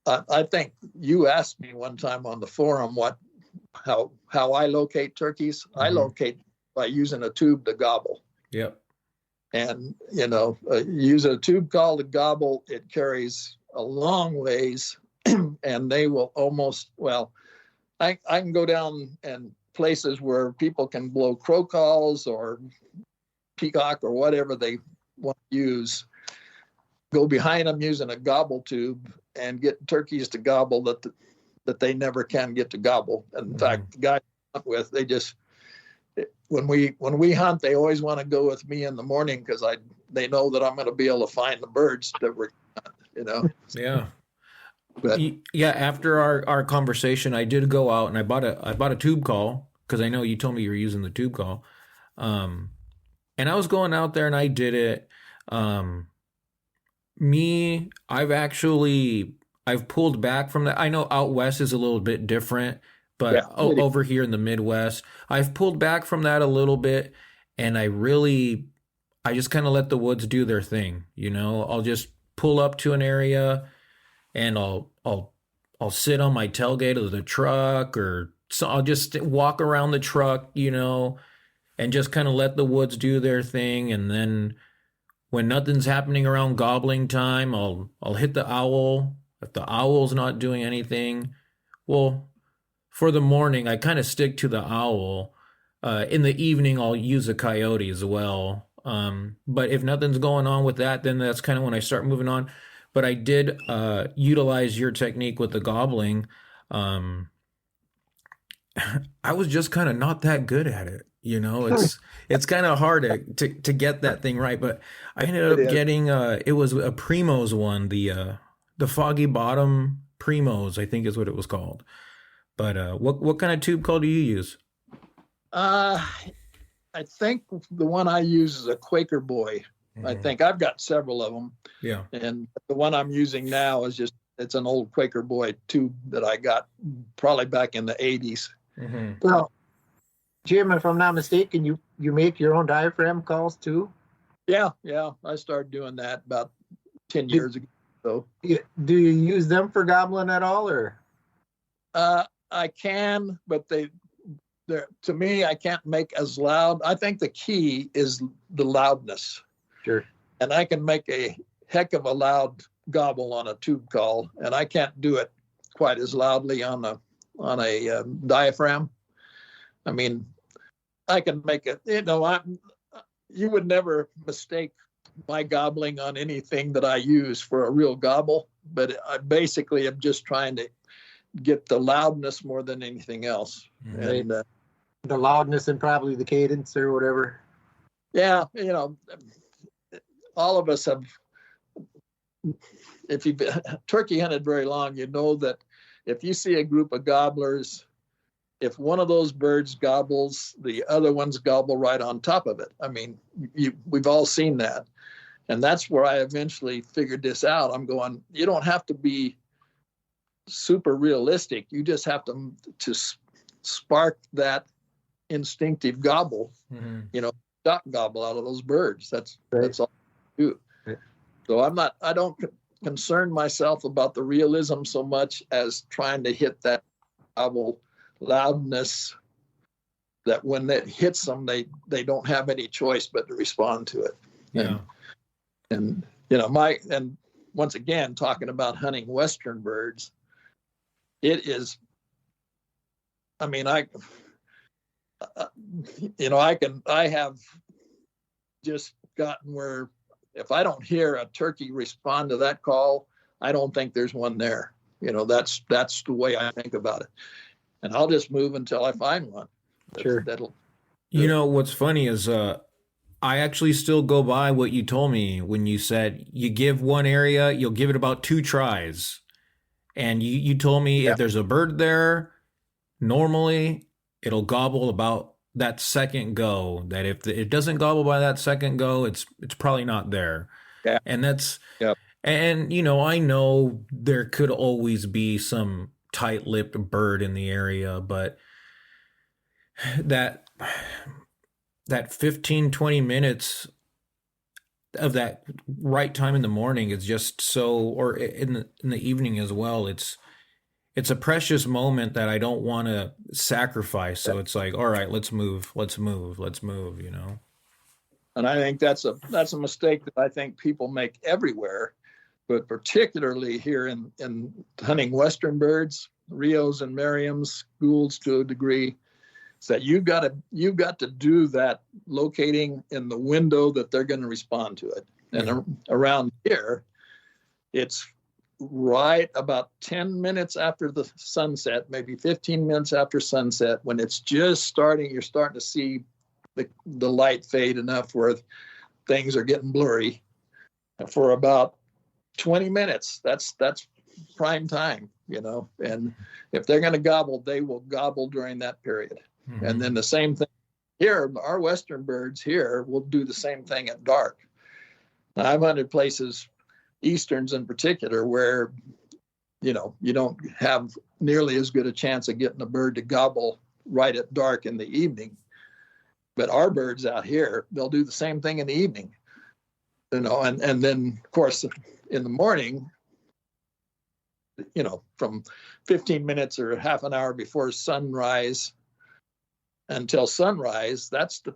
I think you asked me one time on the forum how I locate turkeys. I locate by using a tube to gobble. Yep. And using a tube call to gobble, it carries a long ways, and they will almost, I can go down and places where people can blow crow calls or peacock or whatever they want to use, go behind them using a gobble tube and get turkeys to gobble that they never can get to gobble. And in fact, the guys I hunt with, when we hunt, they always want to go with me in the morning because they know that I'm going to be able to find the birds that we're, Yeah. But yeah, after our conversation, I did go out and I bought a tube call because I know you told me you were using the tube call. And I was going out there and I did it. I've pulled back from that. I know out west is a little bit different, but over here in the Midwest, I've pulled back from that a little bit, and I just kind of let the woods do their thing. I'll just pull up to an area and I'll sit on my tailgate of the truck, or so I'll just walk around the truck, and just kind of let the woods do their thing. And then when nothing's happening around gobbling time, I'll hit the owl. If the owl's not doing anything, well, for the morning, I kind of stick to the owl. In the evening, I'll use a coyote as well. But if nothing's going on with that, then that's kind of when I start moving on. But I did utilize your technique with the gobbling. I was just kind of not that good at it. It's kind of hard to get that thing right. But I ended up getting it was a Primos one, the Foggy Bottom Primos, I think is what it was called. But what kind of tube call do you use? I think the one I use is a Quaker Boy. I think I've got several of them. Yeah. And the one I'm using now is it's an old Quaker Boy tube that I got probably back in the 80s. Well, Jim, if I'm not mistaken, you make your own diaphragm calls too? Yeah. I started doing that about 10 years ago. So, do you use them for gobbling at all, or? I can, but to me, I can't make as loud. I think the key is the loudness. Sure. And I can make a heck of a loud gobble on a tube call, and I can't do it quite as loudly on a diaphragm. I mean, I can make it. You would never mistake my gobbling on anything that I use for a real gobble, but I basically am just trying to get the loudness more than anything else. And the loudness and probably the cadence or whatever. Yeah, all of us have, if you've turkey hunted very long, you know that if you see a group of gobblers, if one of those birds gobbles, the other ones gobble right on top of it. I mean, we've all seen that. And that's where I eventually figured this out. I'm going, you don't have to be super realistic. You just have to spark that instinctive gobble, duck gobble out of those birds. That's all I do. Right. So I don't concern myself about the realism so much as trying to hit that gobble loudness that when it hits them, they don't have any choice but to respond to it. Yeah. And once again, talking about hunting Western birds, it is, I mean, I have just gotten where if I don't hear a turkey respond to that call, I don't think there's one there. That's the way I think about it. And I'll just move until I find one. Sure. What's funny is I actually still go by what you told me when you said you give one area, you'll give it about 2 tries. And you told me if there's a bird there, normally it'll gobble about that second go. That if it doesn't gobble by that second go, it's probably not there. Yeah. And that's, and I know there could always be some tight-lipped bird in the area, but that 15, 20 minutes of that right time in the morning is just so, or in the evening as well. It's a precious moment that I don't want to sacrifice. So it's like, all right, let's move. And I think that's a mistake that I think people make everywhere, but particularly here in hunting Western birds, Rios and Merriams, Goulds to a degree, is that you've got to do that locating in the window that they're going to respond to it. And around here, it's right about 10 minutes after the sunset, maybe 15 minutes after sunset, when it's just starting, you're starting to see the light fade enough where things are getting blurry. For about 20 minutes, that's prime time, and if they're going to gobble, they will gobble during that period. Mm-hmm. And then the same thing here, our Western birds here will do the same thing at dark. Now, I've hunted places, Easterns in particular, where, you don't have nearly as good a chance of getting a bird to gobble right at dark in the evening. But our birds out here, they'll do the same thing in the evening, and then, of course, in the morning, from 15 minutes or half an hour before sunrise until sunrise, that's the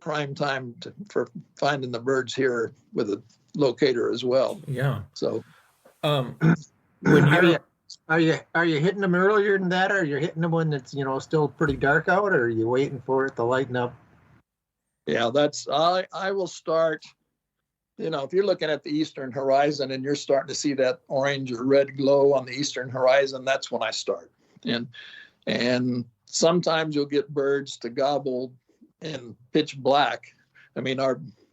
prime time for finding the birds here with a locator as well. Yeah. So, when are you hitting them earlier than that, or are you hitting them when it's still pretty dark out, or are you waiting for it to lighten up? Yeah, I will start. If you're looking at the eastern horizon and you're starting to see that orange or red glow on the eastern horizon, that's when I start. And sometimes you'll get birds to gobble in pitch black. I mean,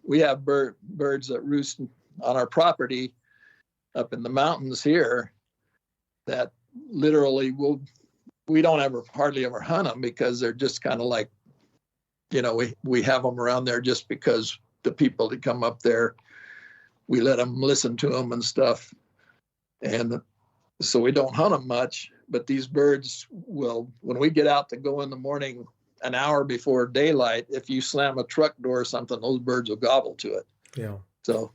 we have birds that roost on our property up in the mountains here that literally we don't hardly ever hunt them, because they're just kind of like, we have them around there just because the people that come up there, we let them listen to them and stuff. And so we don't hunt them much, but these birds will, when we get out to go in the morning, an hour before daylight, if you slam a truck door or something, those birds will gobble to it. Yeah. So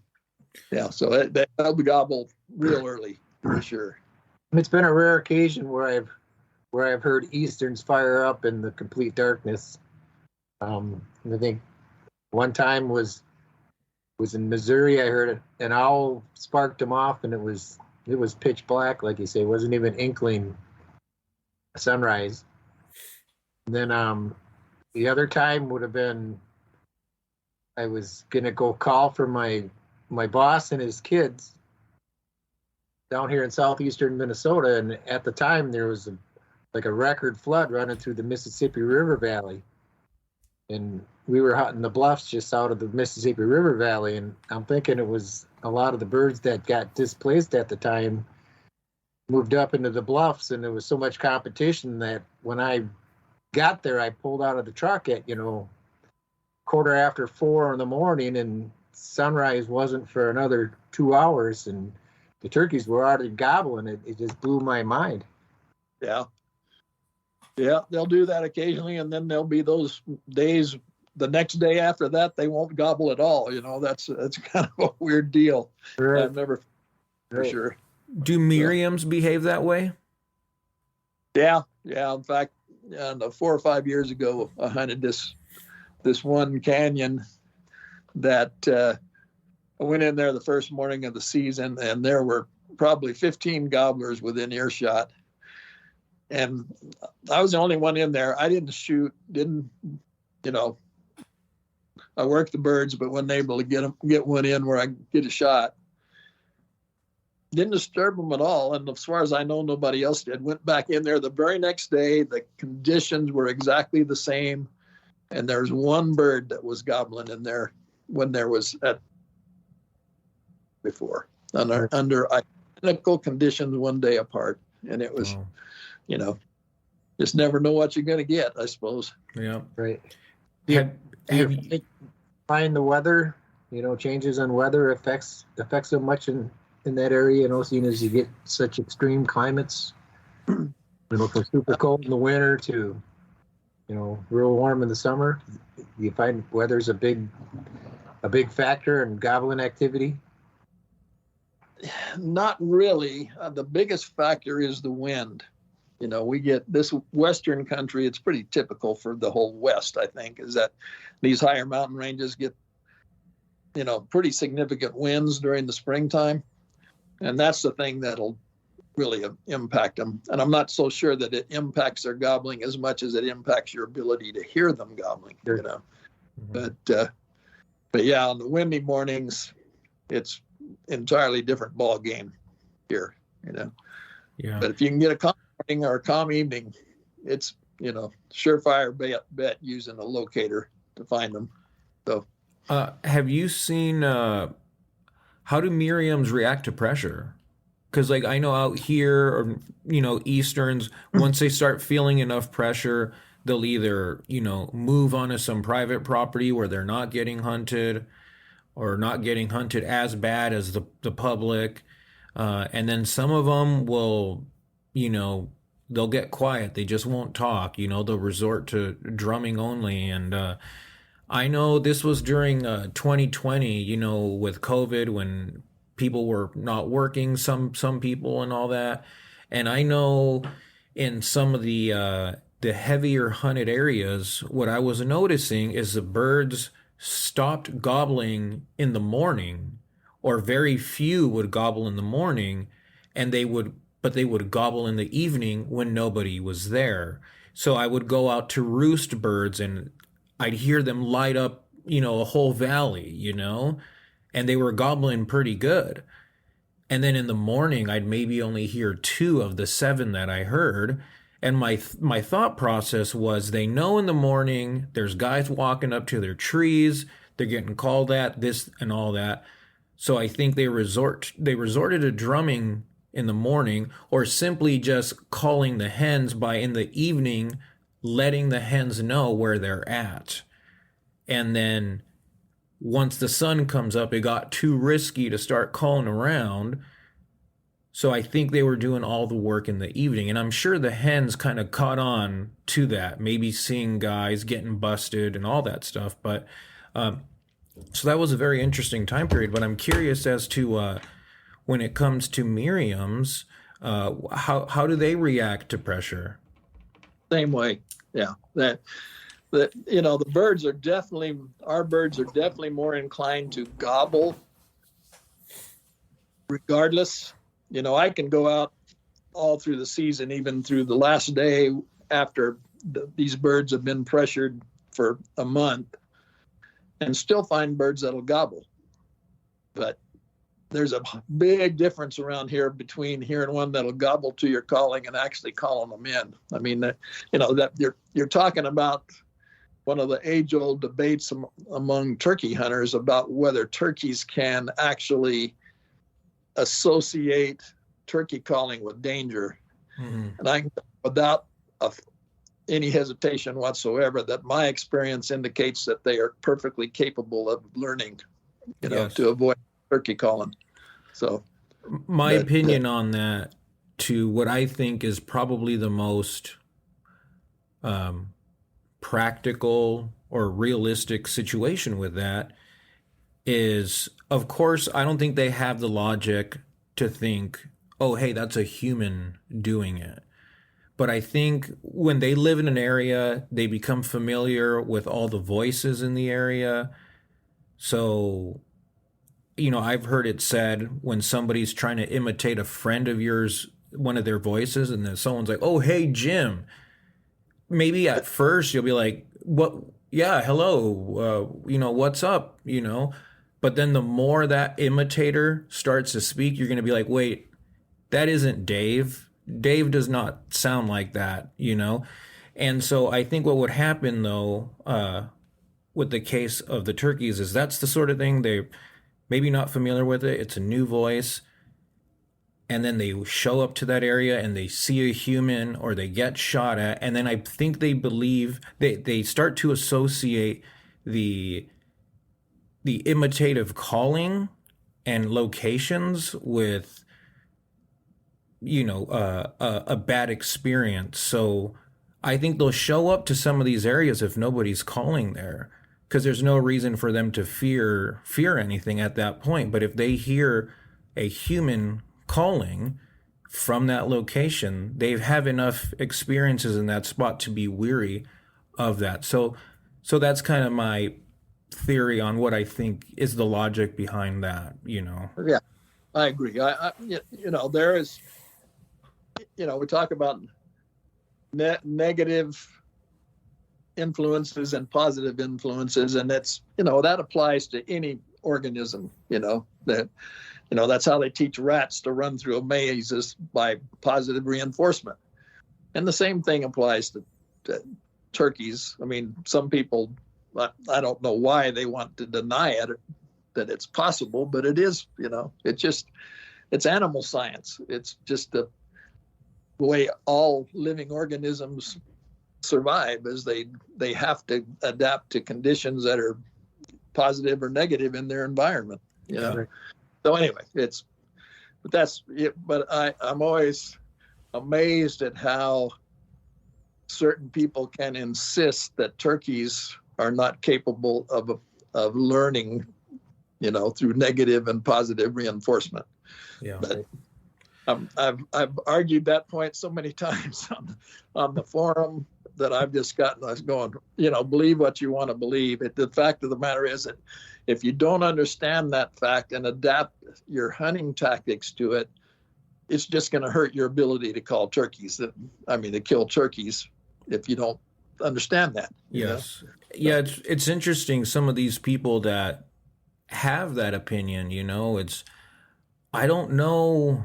they'll gobble real early for sure. It's been a rare occasion where I've heard Easterns fire up in the complete darkness. I think one time was in Missouri. I heard an owl sparked him off, and it was pitch black, like you say. It wasn't even inkling sunrise. And then the other time would have been, I was gonna go call for my boss and his kids down here in southeastern Minnesota, and at the time there was a record flood running through the Mississippi River Valley, and we were hunting the bluffs just out of the Mississippi River Valley, and I'm thinking it was a lot of the birds that got displaced at the time moved up into the bluffs, and there was so much competition that when I got there, I pulled out of the truck at 4:15 in the morning, and sunrise wasn't for another 2 hours, and the turkeys were already gobbling. It just blew my mind. Yeah, they'll do that occasionally, and then there'll be those days. The next day after that, they won't gobble at all. That's kind of a weird deal. Right. I've never, for sure. Do Merriams behave that way? Yeah. In fact, 4 or 5 years ago, I hunted this one canyon that I went in there the first morning of the season, and there were probably 15 gobblers within earshot. And I was the only one in there. I didn't shoot, didn't you know, I work the birds, but wasn't able to get one in where I could get a shot. Didn't disturb them at all. And as far as I know, nobody else did. Went back in there the very next day. The conditions were exactly the same. And there's one bird that was gobbling in there when there was before under identical conditions 1 day apart. And it was, you know, just never know what you're going to get, I suppose. Yeah. Right. Have you Find the weather, you know, changes in weather affects so much in that area, you know, seeing as you get such extreme climates, you know, from super cold in the winter to, you know, real warm in the summer. You find weather's a big factor in gobbling activity? Not really. The biggest factor is the wind. You know, we get this western country, it's pretty typical for the whole West, I think, is that these higher mountain ranges get, you know, pretty significant winds during the springtime. And that's the thing that'll really impact them. And I'm not so sure that it impacts their gobbling as much as it impacts your ability to hear them gobbling, you know. Mm-hmm. But yeah, on the windy mornings, it's entirely different ball game here, you know. Yeah. But if you can get a calm morning or a calm evening, it's, you know, surefire bet using a locator to find them. So, have you seen how do Merriams react to pressure? Because, like, I know out here, or, you know, Easterns, once they start feeling enough pressure, they'll either, you know, move onto some private property where they're not getting hunted or not getting hunted as bad as the public. And then some of them will, you know, they'll get quiet. They just won't talk. You know, they'll resort to drumming only. And I know this was during 2020, you know, with COVID, when people were not working, some people and all that. And I know in some of the heavier hunted areas, what I was noticing is the birds stopped gobbling in the morning, or very few would gobble in the morning, and they would gobble in the evening when nobody was there. So I would go out to roost birds and I'd hear them light up, you know, a whole valley, you know, and they were gobbling pretty good. And then in the morning, I'd maybe only hear 2 of the 7 that I heard. And my thought process was, they know in the morning there's guys walking up to their trees, they're getting called at, this and all that. So I think they resorted to drumming in the morning, or simply just calling the hens by in the evening, letting the hens know where they're at. And then once the sun comes up, it got too risky to start calling around. So I think they were doing all the work in the evening. And I'm sure the hens kind of caught on to that, maybe seeing guys getting busted and all that stuff. But so that was a very interesting time period. But I'm curious as to when it comes to Merriams, how do they react to pressure? Same way. Yeah. That you know, our birds are definitely more inclined to gobble regardless. You know, I can go out all through the season, even through the last day after these birds have been pressured for a month, and still find birds that'll gobble. But there's a big difference around here between hearing one that'll gobble to your calling and actually calling them in. I mean, you know, that you're talking about one of the age-old debates among turkey hunters about whether turkeys can actually associate turkey calling with danger. Mm-hmm. And I, without any hesitation whatsoever, that my experience indicates that they are perfectly capable of learning, you know, to avoid turkey calling. So my opinion on that, to what I think is probably the most practical or realistic situation with that is, of course, I don't think they have the logic to think, oh, hey, that's a human doing it. But I think when they live in an area, they become familiar with all the voices in the area. So, you know, I've heard it said when somebody's trying to imitate a friend of yours, one of their voices, and then someone's like, oh, hey, Jim. Maybe at first you'll be like, what, yeah, hello, what's up, but then the more that imitator starts to speak, you're going to be like, wait, that isn't Dave. Dave does not sound like that. And so I think what would happen though, with the case of the turkeys is that's the sort of thing they maybe not familiar with it. It's a new voice. And then they show up to that area and they see a human or they get shot at. And then I think they believe they start to associate the imitative calling and locations with, a bad experience. So I think they'll show up to some of these areas if nobody's calling there, because there's no reason for them to fear anything at that point. But if they hear a human calling from that location, they have enough experiences in that spot to be weary of that. So that's kind of my theory on what I think is the logic behind that. Yeah, I agree. There is, we talk about negative influences and positive influences, and that's that applies to any organism. That's how they teach rats to run through a maze, is by positive reinforcement, and the same thing applies to turkeys. I mean, some people, I don't know why they want to deny it, that it's possible, but it is. It's animal science. It's just the way all living organisms survive, is they have to adapt to conditions that are positive or negative in their environment. Right. So anyway, that's it. But I'm always amazed at how certain people can insist that turkeys are not capable of learning, through negative and positive reinforcement. Yeah. But I've argued that point so many times on the forum that I've just gotten us going, believe what you want to believe. The fact of the matter is that if you don't understand that fact and adapt your hunting tactics to it, it's just going to hurt your ability to kill turkeys if you don't understand that. Yes. Yeah, it's interesting. Some of these people that have that opinion, I don't know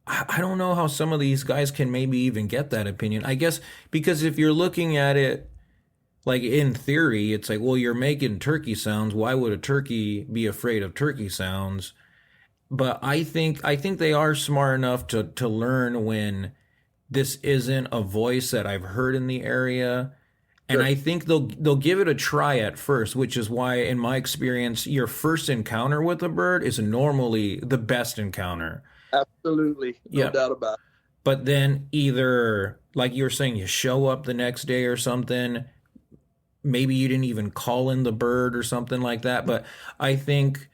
how some of these guys can maybe even get that opinion. I guess because if you're looking at it like in theory, it's like, well, you're making turkey sounds. Why would a turkey be afraid of turkey sounds? But I think they are smart enough to learn when this isn't a voice that I've heard in the area. And I think they'll give it a try at first, which is why, in my experience, your first encounter with a bird is normally the best encounter. Absolutely. No doubt about it. But then either, like you were saying, you show up the next day or something. Maybe you didn't even call in the bird or something like that. But I think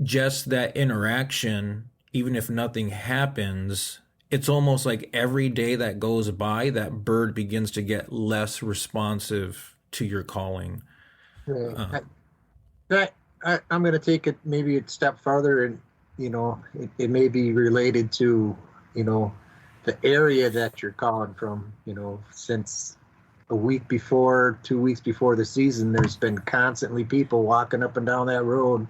just that interaction, even if nothing happens, it's almost like every day that goes by, that bird begins to get less responsive to your calling. I'm going to take it maybe a step farther, and it may be related to the area that you're calling from. Since a week before, 2 weeks before the season, there's been constantly people walking up and down that road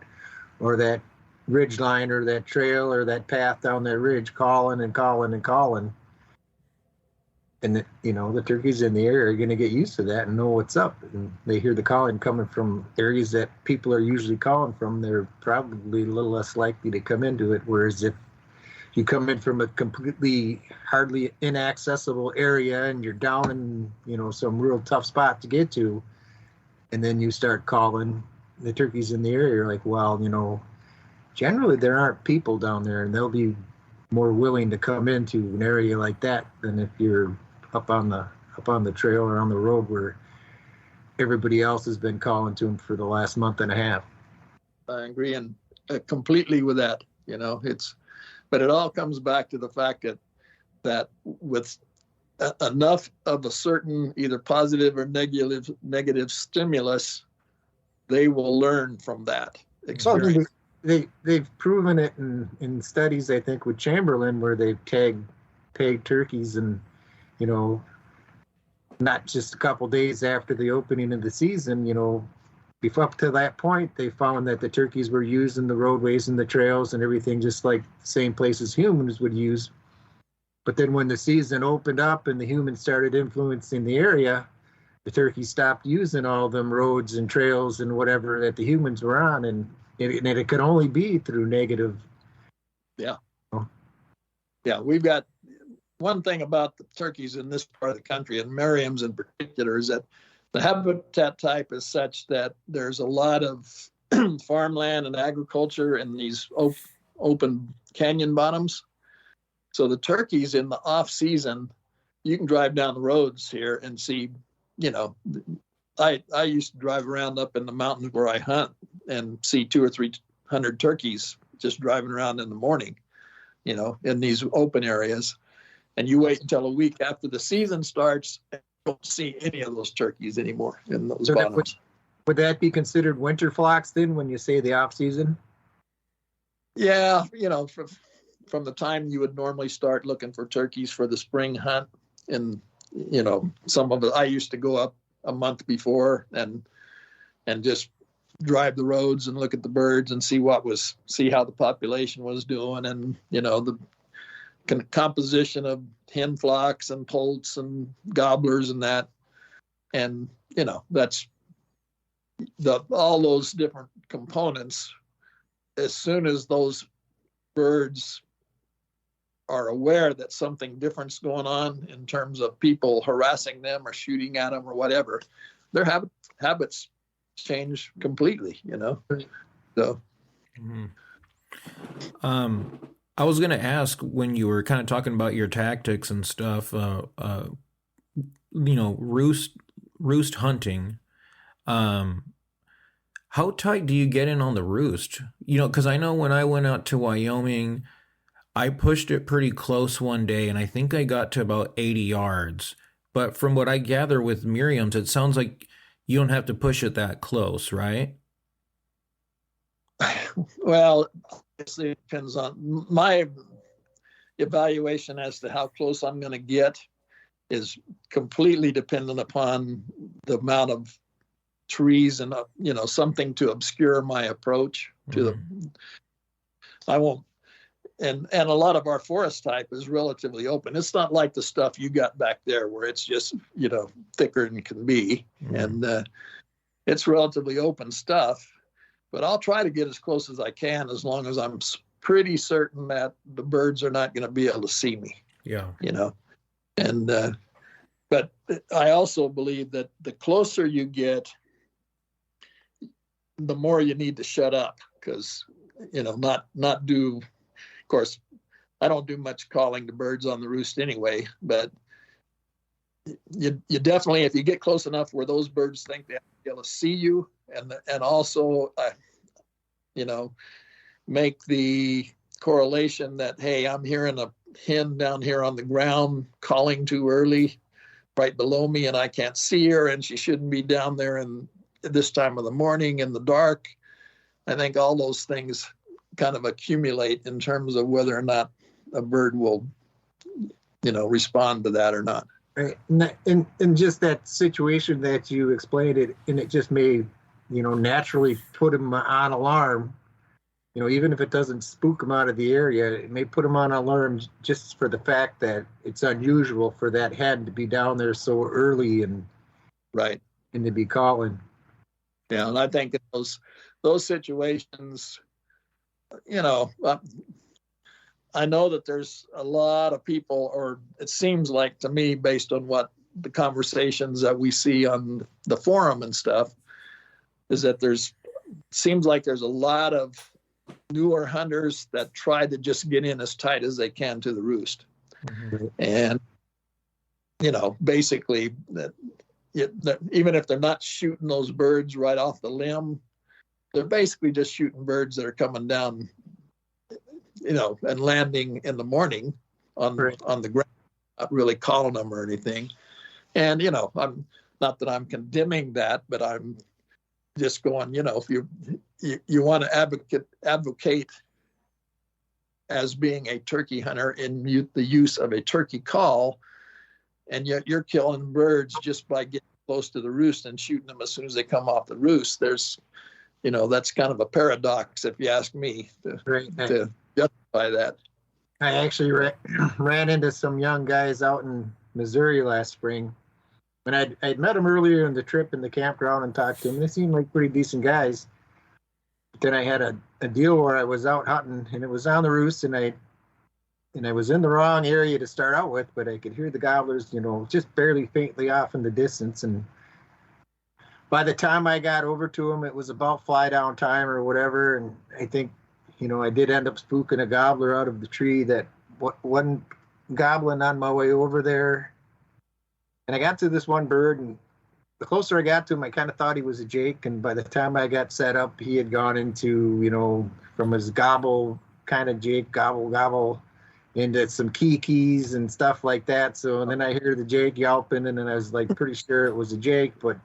or that ridge line or that trail or that path down that ridge, calling and calling and calling. And the turkeys in the area are going to get used to that and know what's up. And they hear the calling coming from areas that people are usually calling from. They're probably a little less likely to come into it. Whereas if you come in from a completely hardly inaccessible area and you're down in some real tough spot to get to, and then you start calling, the turkeys in the area are like, well, generally there aren't people down there, and they'll be more willing to come into an area like that than if you're up on the trail or on the road where everybody else has been calling to them for the last month and a half. I agree and completely with that. But it all comes back to the fact that with enough of a certain either positive or negative stimulus, they will learn from that experience. They've proven it in studies, I think, with Chamberlain, where they've pegged turkeys and not just a couple days after the opening of the season, before up to that point, they found that the turkeys were using the roadways and the trails and everything just like the same places humans would use. But then when the season opened up and the humans started influencing the area, the turkeys stopped using all them roads and trails and whatever that the humans were on, and it could only be through negative. Yeah. Yeah, we've got one thing about the turkeys in this part of the country, and Merriams in particular, is that the habitat type is such that there's a lot of farmland and agriculture in these open canyon bottoms. So the turkeys in the off season, you can drive down the roads here and see, I used to drive around up in the mountains where I hunt and see 200 or 300 turkeys just driving around in the morning, in these open areas. And you wait until a week after the season starts, and you don't see any of those turkeys anymore in those bottoms. Would that be considered winter flocks then when you say the off season? Yeah, from the time you would normally start looking for turkeys for the spring hunt. And, some of it, I used to go up a month before and just drive the roads and look at the birds and see how the population was doing. And, the composition of hen flocks and poults and gobblers and that. And, that's all those different components. As soon as those birds are aware that something different's going on in terms of people harassing them or shooting at them or whatever, their habits change completely, So. Mm-hmm. I was going to ask, when you were kind of talking about your tactics and stuff, roost hunting, how tight do you get in on the roost? Because I know when I went out to Wyoming, I pushed it pretty close one day, and I think I got to about 80 yards. But from what I gather with Merriams, it sounds like you don't have to push it that close, right? Well, obviously it depends on my evaluation as to how close I'm going to get is completely dependent upon the amount of trees and something to obscure my approach to them. I won't. And a lot of our forest type is relatively open. It's not like the stuff you got back there where it's just, thicker than can be. And it's relatively open stuff. But I'll try to get as close as I can as long as I'm pretty certain that the birds are not going to be able to see me. Yeah. And but I also believe that the closer you get, the more you need to shut up because, not do. Of course, I don't do much calling to birds on the roost anyway, but you definitely, if you get close enough where those birds think they have to be able to see you, and also, make the correlation that, hey, I'm hearing a hen down here on the ground calling too early, right below me, and I can't see her, and she shouldn't be down there in this time of the morning in the dark. I think all those things kind of accumulate in terms of whether or not a bird will, respond to that or not. Right. And just that situation that you explained it, and it just may, naturally put him on alarm. Even if it doesn't spook him out of the area, it may put him on alarm just for the fact that it's unusual for that hen to be down there so early and right and to be calling. Yeah, and I think in those situations, I know that there's a lot of people, or it seems like to me, based on what the conversations that we see on the forum and stuff, is that seems like there's a lot of newer hunters that try to just get in as tight as they can to the roost. Mm-hmm. And, basically that even if they're not shooting those birds right off the limb, they're basically just shooting birds that are coming down, and landing in the morning on the ground, not really calling them or anything. And, I'm not that I'm condemning that, but I'm just going, if you want to advocate as being a turkey hunter in the use of a turkey call, and yet you're killing birds just by getting close to the roost and shooting them as soon as they come off the roost. There's, that's kind of a paradox, if you ask me, to justify that. I actually ran into some young guys out in Missouri last spring. And I'd met them earlier in the trip in the campground and talked to them. They seemed like pretty decent guys. But then I had a deal where I was out hunting, and it was on the roost, and I was in the wrong area to start out with, but I could hear the gobblers, just barely faintly off in the distance. And by the time I got over to them, it was about fly down time or whatever. And I think, I did end up spooking a gobbler out of the tree that wasn't gobbling on my way over there. And I got to this one bird, and the closer I got to him, I kind of thought he was a jake. And by the time I got set up, he had gone into, from his gobble, kind of jake, gobble, into some keys and stuff like that. So and then I hear the jake yelping, and then I was like pretty sure it was a jake, but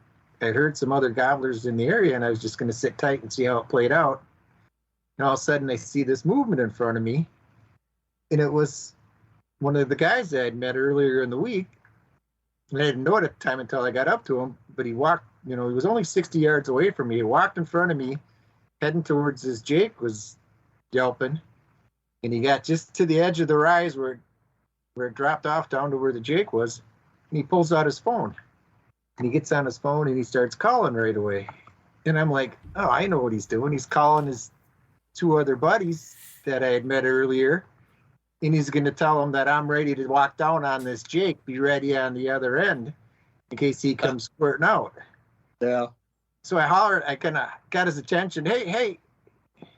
I heard some other gobblers in the area, and I was just going to sit tight and see how it played out. And all of a sudden I see this movement in front of me, and it was one of the guys that I'd met earlier in the week. And I didn't know it at the time until I got up to him, but he walked, he was only 60 yards away from me. He walked in front of me, heading towards his jake was yelping. And he got just to the edge of the rise where it dropped off down to where the jake was. And he pulls out his phone. And he gets on his phone and he starts calling right away. And I'm like, oh, I know what he's doing. He's calling his 2 other buddies that I had met earlier. And he's going to tell them that I'm ready to walk down on this jake, be ready on the other end in case he comes squirting out. Yeah. So I hollered, I kind of got his attention. Hey.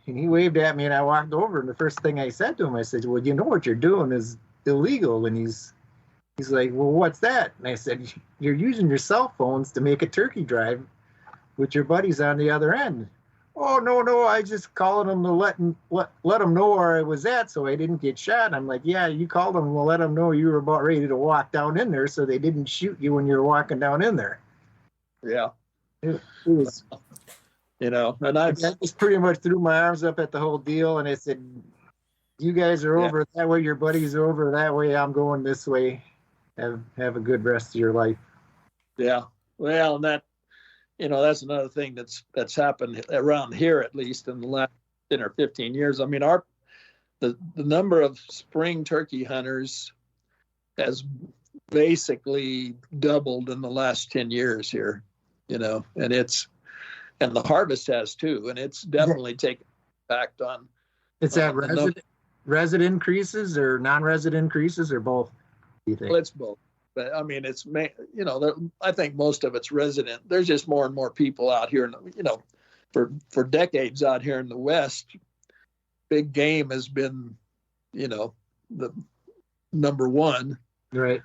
And he waved at me, and I walked over. And the first thing I said to him, I said, well, what you're doing is illegal. And he's like, well, what's that? And I said, you're using your cell phones to make a turkey drive with your buddies on the other end. Oh, no, I just called them to let them know where I was at so I didn't get shot. I'm like, yeah, you called them to let them know you were about ready to walk down in there so they didn't shoot you when you were walking down in there. Yeah. It was, and I just pretty much threw my arms up at the whole deal, and I said, you guys are over that way, your buddies are over that way, I'm going this way. Have a good rest of your life. Yeah. Well, and that, that's another thing that's happened around here, at least in the last 10 or 15 years. I mean, the number of spring turkey hunters has basically doubled in the last 10 years here, and the harvest has too, and it's definitely taken impact on. It's that resident increases or non-resident increases or both, do you think? Well, it's both. But I mean, I think most of it's resident. There's just more and more people out here, for decades out here in the West, big game has been, the number one. Right.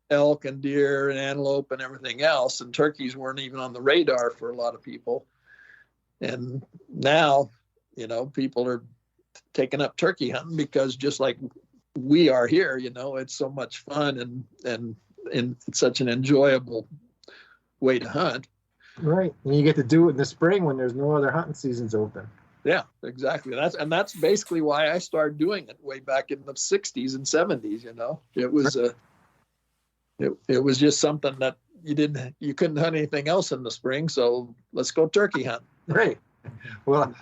Elk and deer and antelope and everything else, and turkeys weren't even on the radar for a lot of people. And now, people are taking up turkey hunting because just like we are here, it's so much fun and it's such an enjoyable way to hunt. Right. And you get to do it in the spring when there's no other hunting seasons open. Yeah, exactly. That's basically why I started doing it way back in the 60s and 70s. It was it was just something that you couldn't hunt anything else in the spring, so let's go turkey hunt. Right. Well,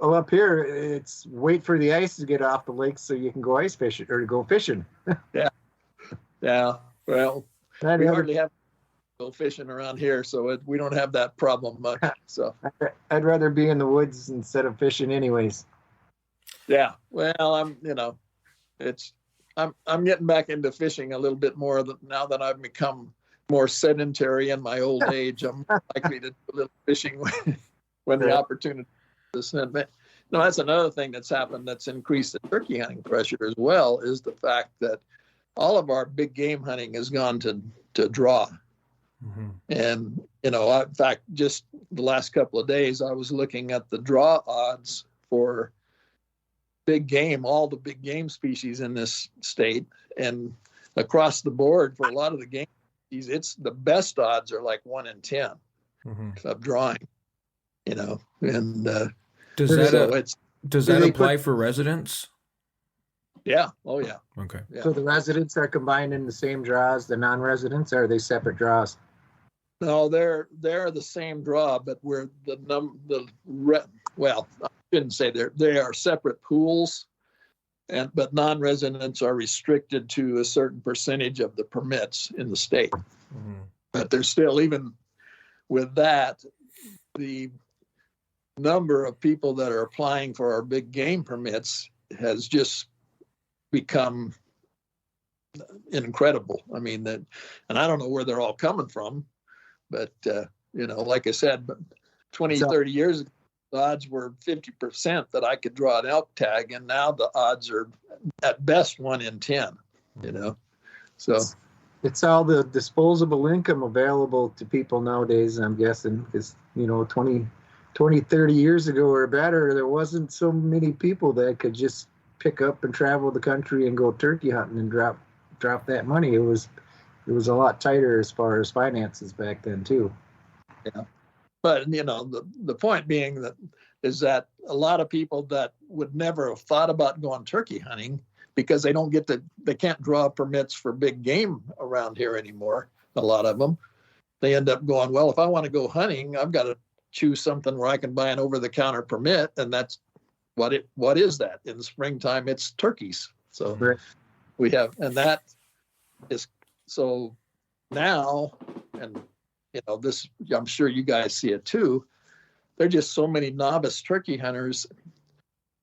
up here it's wait for the ice to get off the lake so you can go ice fishing or go fishing. Yeah. Well, we hardly have go fishing around here, so we don't have that problem much. So I'd rather be in the woods instead of fishing, anyways. Yeah. Well, I'm getting back into fishing a little bit more now that I've become more sedentary in my old age. I'm likely to do a little fishing when the opportunity is. No, that's another thing that's happened that's increased the turkey hunting pressure as well, is the fact that all of our big game hunting has gone to draw. Mm-hmm. And, in fact, just the last couple of days, I was looking at the draw odds for big game, all the big game species in this state, and across the board for a lot of the game species, it's the best odds are like 1 in 10 of drawing, and does that apply for residents? Yeah. Oh, yeah. Okay. Yeah. So the residents are combined in the same draws, the non-residents, or are they separate draws? No, they're the same draw, but we're well, I shouldn't say they are separate pools, but non-residents are restricted to a certain percentage of the permits in the state. Mm-hmm. But there's still, even with that, the number of people that are applying for our big game permits has just become incredible. I mean, and I don't know where they're all coming from, but like I said, 20, 30 years ago, the odds were 50% that I could draw an elk tag, and now the odds are at best 1 in 10. So it's all the disposable income available to people nowadays, I'm guessing, because 20, 30 years ago or better, there wasn't so many people that could just pick up and travel the country and go turkey hunting and drop that money. It was a lot tighter as far as finances back then too. Yeah. But the point being is that a lot of people that would never have thought about going turkey hunting, because they can't draw permits for big game around here anymore. A lot of them, they end up going, well, if I want to go hunting, I've got to choose something where I can buy an over-the-counter permit, and that's what is that? In the springtime, it's turkeys. So Right. we have, and that is so now, and this, I'm sure you guys see it too. There are just so many novice turkey hunters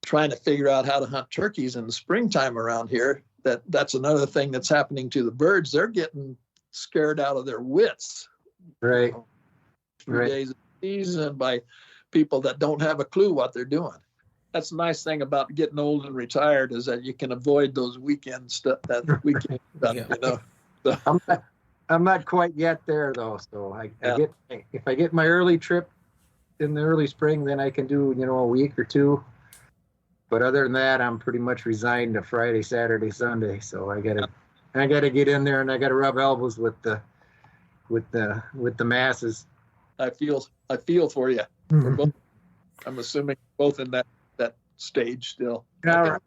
trying to figure out how to hunt turkeys in the springtime around here. That's another thing that's happening to the birds. They're getting scared out of their wits. Right. 3 days of the season by people that don't have a clue what they're doing. That's the nice thing about getting old and retired, is that you can avoid those weekend stuff. That weekend stuff, Yeah. So, I'm not quite yet there though. So if I get my early trip in the early spring, then I can do a week or two. But other than that, I'm pretty much resigned to Friday, Saturday, Sunday. So I gotta get in there, and I gotta rub elbows with the masses. I feel for you. We're both, I'm assuming both in that stage still. Yeah,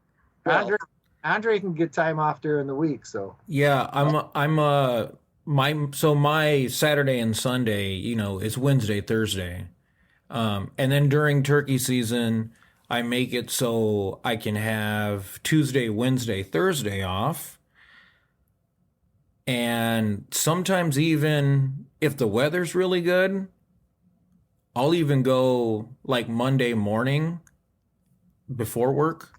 Well, Andre can get time off during the week. So Yeah, my Saturday and Sunday, is Wednesday, Thursday. And then during turkey season, I make it so I can have Tuesday, Wednesday, Thursday off. And sometimes, even if the weather's really good, I'll even go like Monday morning before work.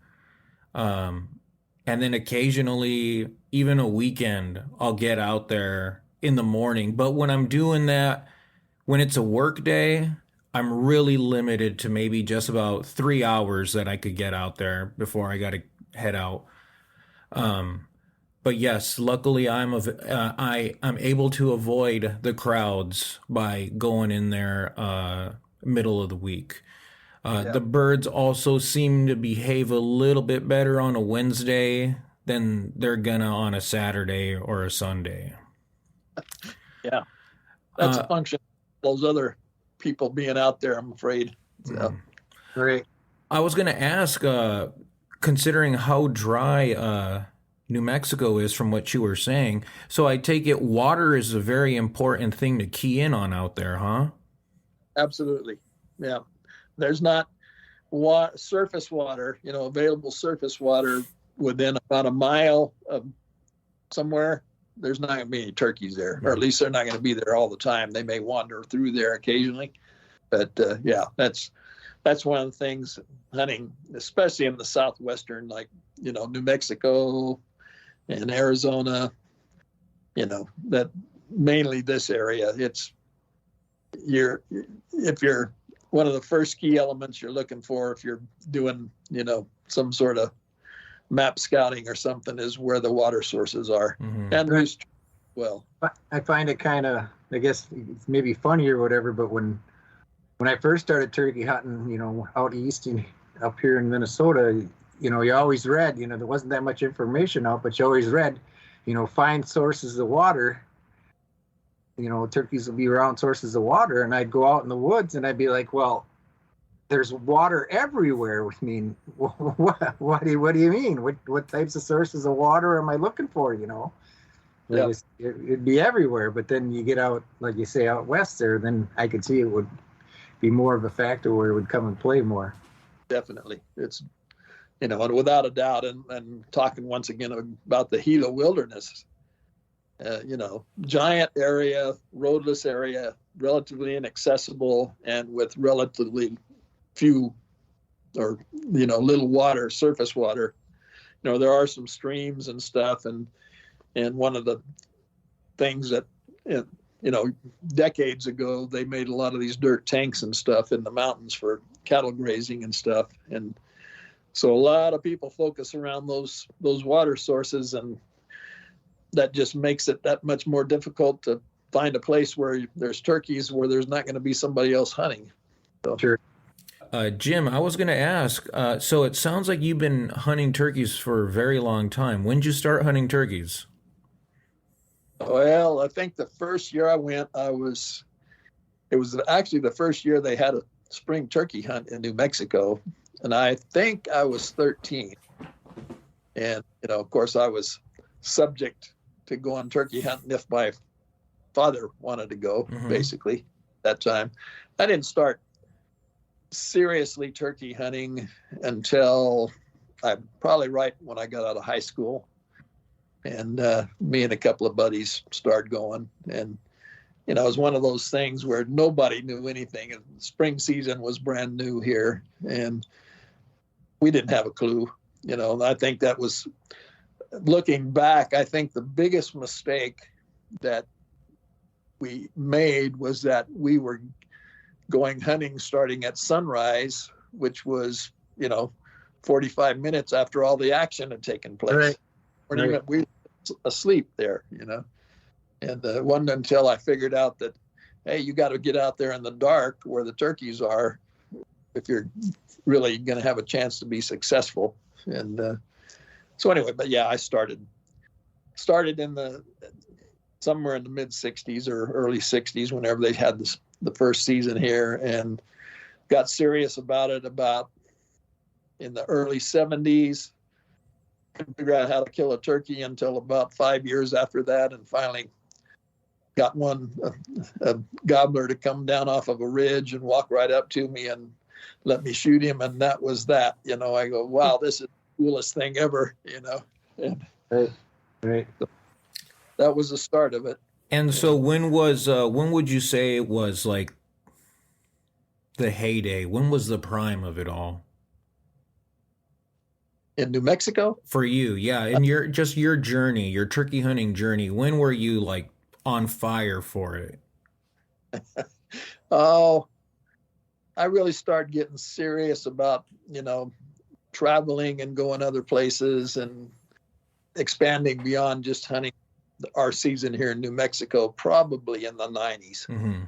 And then occasionally, even a weekend, I'll get out there in the morning. But when I'm doing that, when it's a work day, I'm really limited to maybe just about 3 hours that I could get out there before I got to head out. But yes, luckily I'm able to avoid the crowds by going in there middle of the week. The birds also seem to behave a little bit better on a Wednesday than they're gonna on a Saturday or a Sunday. Yeah, that's a function of those other people being out there, I'm afraid. So. Right. I was gonna ask, considering how dry New Mexico is from what you were saying, so I take it water is a very important thing to key in on out there, huh? Absolutely. Yeah. There's not surface water, available surface water within about a mile of somewhere. There's not going to be any turkeys there, or at least they're not going to be there all the time. They may wander through there occasionally, but that's one of the things hunting, especially in the southwestern, like New Mexico and Arizona. That mainly this area. If you're one of the first key elements you're looking for, if you're doing some sort of map scouting or something, is where the water sources are. Mm-hmm. And there's well, I find it kind of, I guess it's maybe funny or whatever, but when I first started turkey hunting, out east and up here in Minnesota, you always read, there wasn't that much information out, but you always read, find sources of water. Turkeys will be around sources of water, and I'd go out in the woods and I'd be like, well, there's water everywhere. I mean, what do you mean? What types of sources of water am I looking for? Yeah. It'd be everywhere. But then you get out, like you say, out west there, then I could see it would be more of a factor where it would come and play more. Definitely. It's, and without a doubt, and talking once again about the Gila wilderness, giant area, roadless area, relatively inaccessible, and with relatively few or, little water, surface water. There are some streams and stuff. And one of the things that, decades ago, they made a lot of these dirt tanks and stuff in the mountains for cattle grazing and stuff. And so a lot of people focus around those water sources, and that just makes it that much more difficult to find a place where there's turkeys, where there's not going to be somebody else hunting. So. Sure. Jim, I was going to ask, so it sounds like you've been hunting turkeys for a very long time. When did you start hunting turkeys? Well, I think the first year I went, it was actually the first year they had a spring turkey hunt in New Mexico. And I think I was 13. And, of course, I was subject to going turkey hunting if my father wanted to go, basically, that time. I didn't start seriously turkey hunting until probably right when I got out of high school. And me and a couple of buddies started going. And, it was one of those things where nobody knew anything. And spring season was brand new here. And we didn't have a clue, and I think that was, looking back, I think the biggest mistake that we made was that we were going hunting starting at sunrise, which was, 45 minutes after all the action had taken place. Right. Or even we were asleep there, And it wasn't until I figured out that, hey, you got to get out there in the dark where the turkeys are if you're really going to have a chance to be successful. And so anyway, but yeah, I started in somewhere in the mid 60s or early 60s, whenever they had the first season here, and got serious about it about in the early 70s. Couldn't figure out how to kill a turkey until about 5 years after that, and finally got a gobbler to come down off of a ridge and walk right up to me and let me shoot him. And that was that. I go, wow, this is the coolest thing ever, And Right. that was the start of it. And so when would you say it was like the heyday? When was the prime of it all? In New Mexico? For you, yeah. And your journey, your turkey hunting journey, when were you like on fire for it? Oh, I really started getting serious about, traveling and going other places and expanding beyond just hunting our season here in New Mexico, probably in the 90s. Mm-hmm.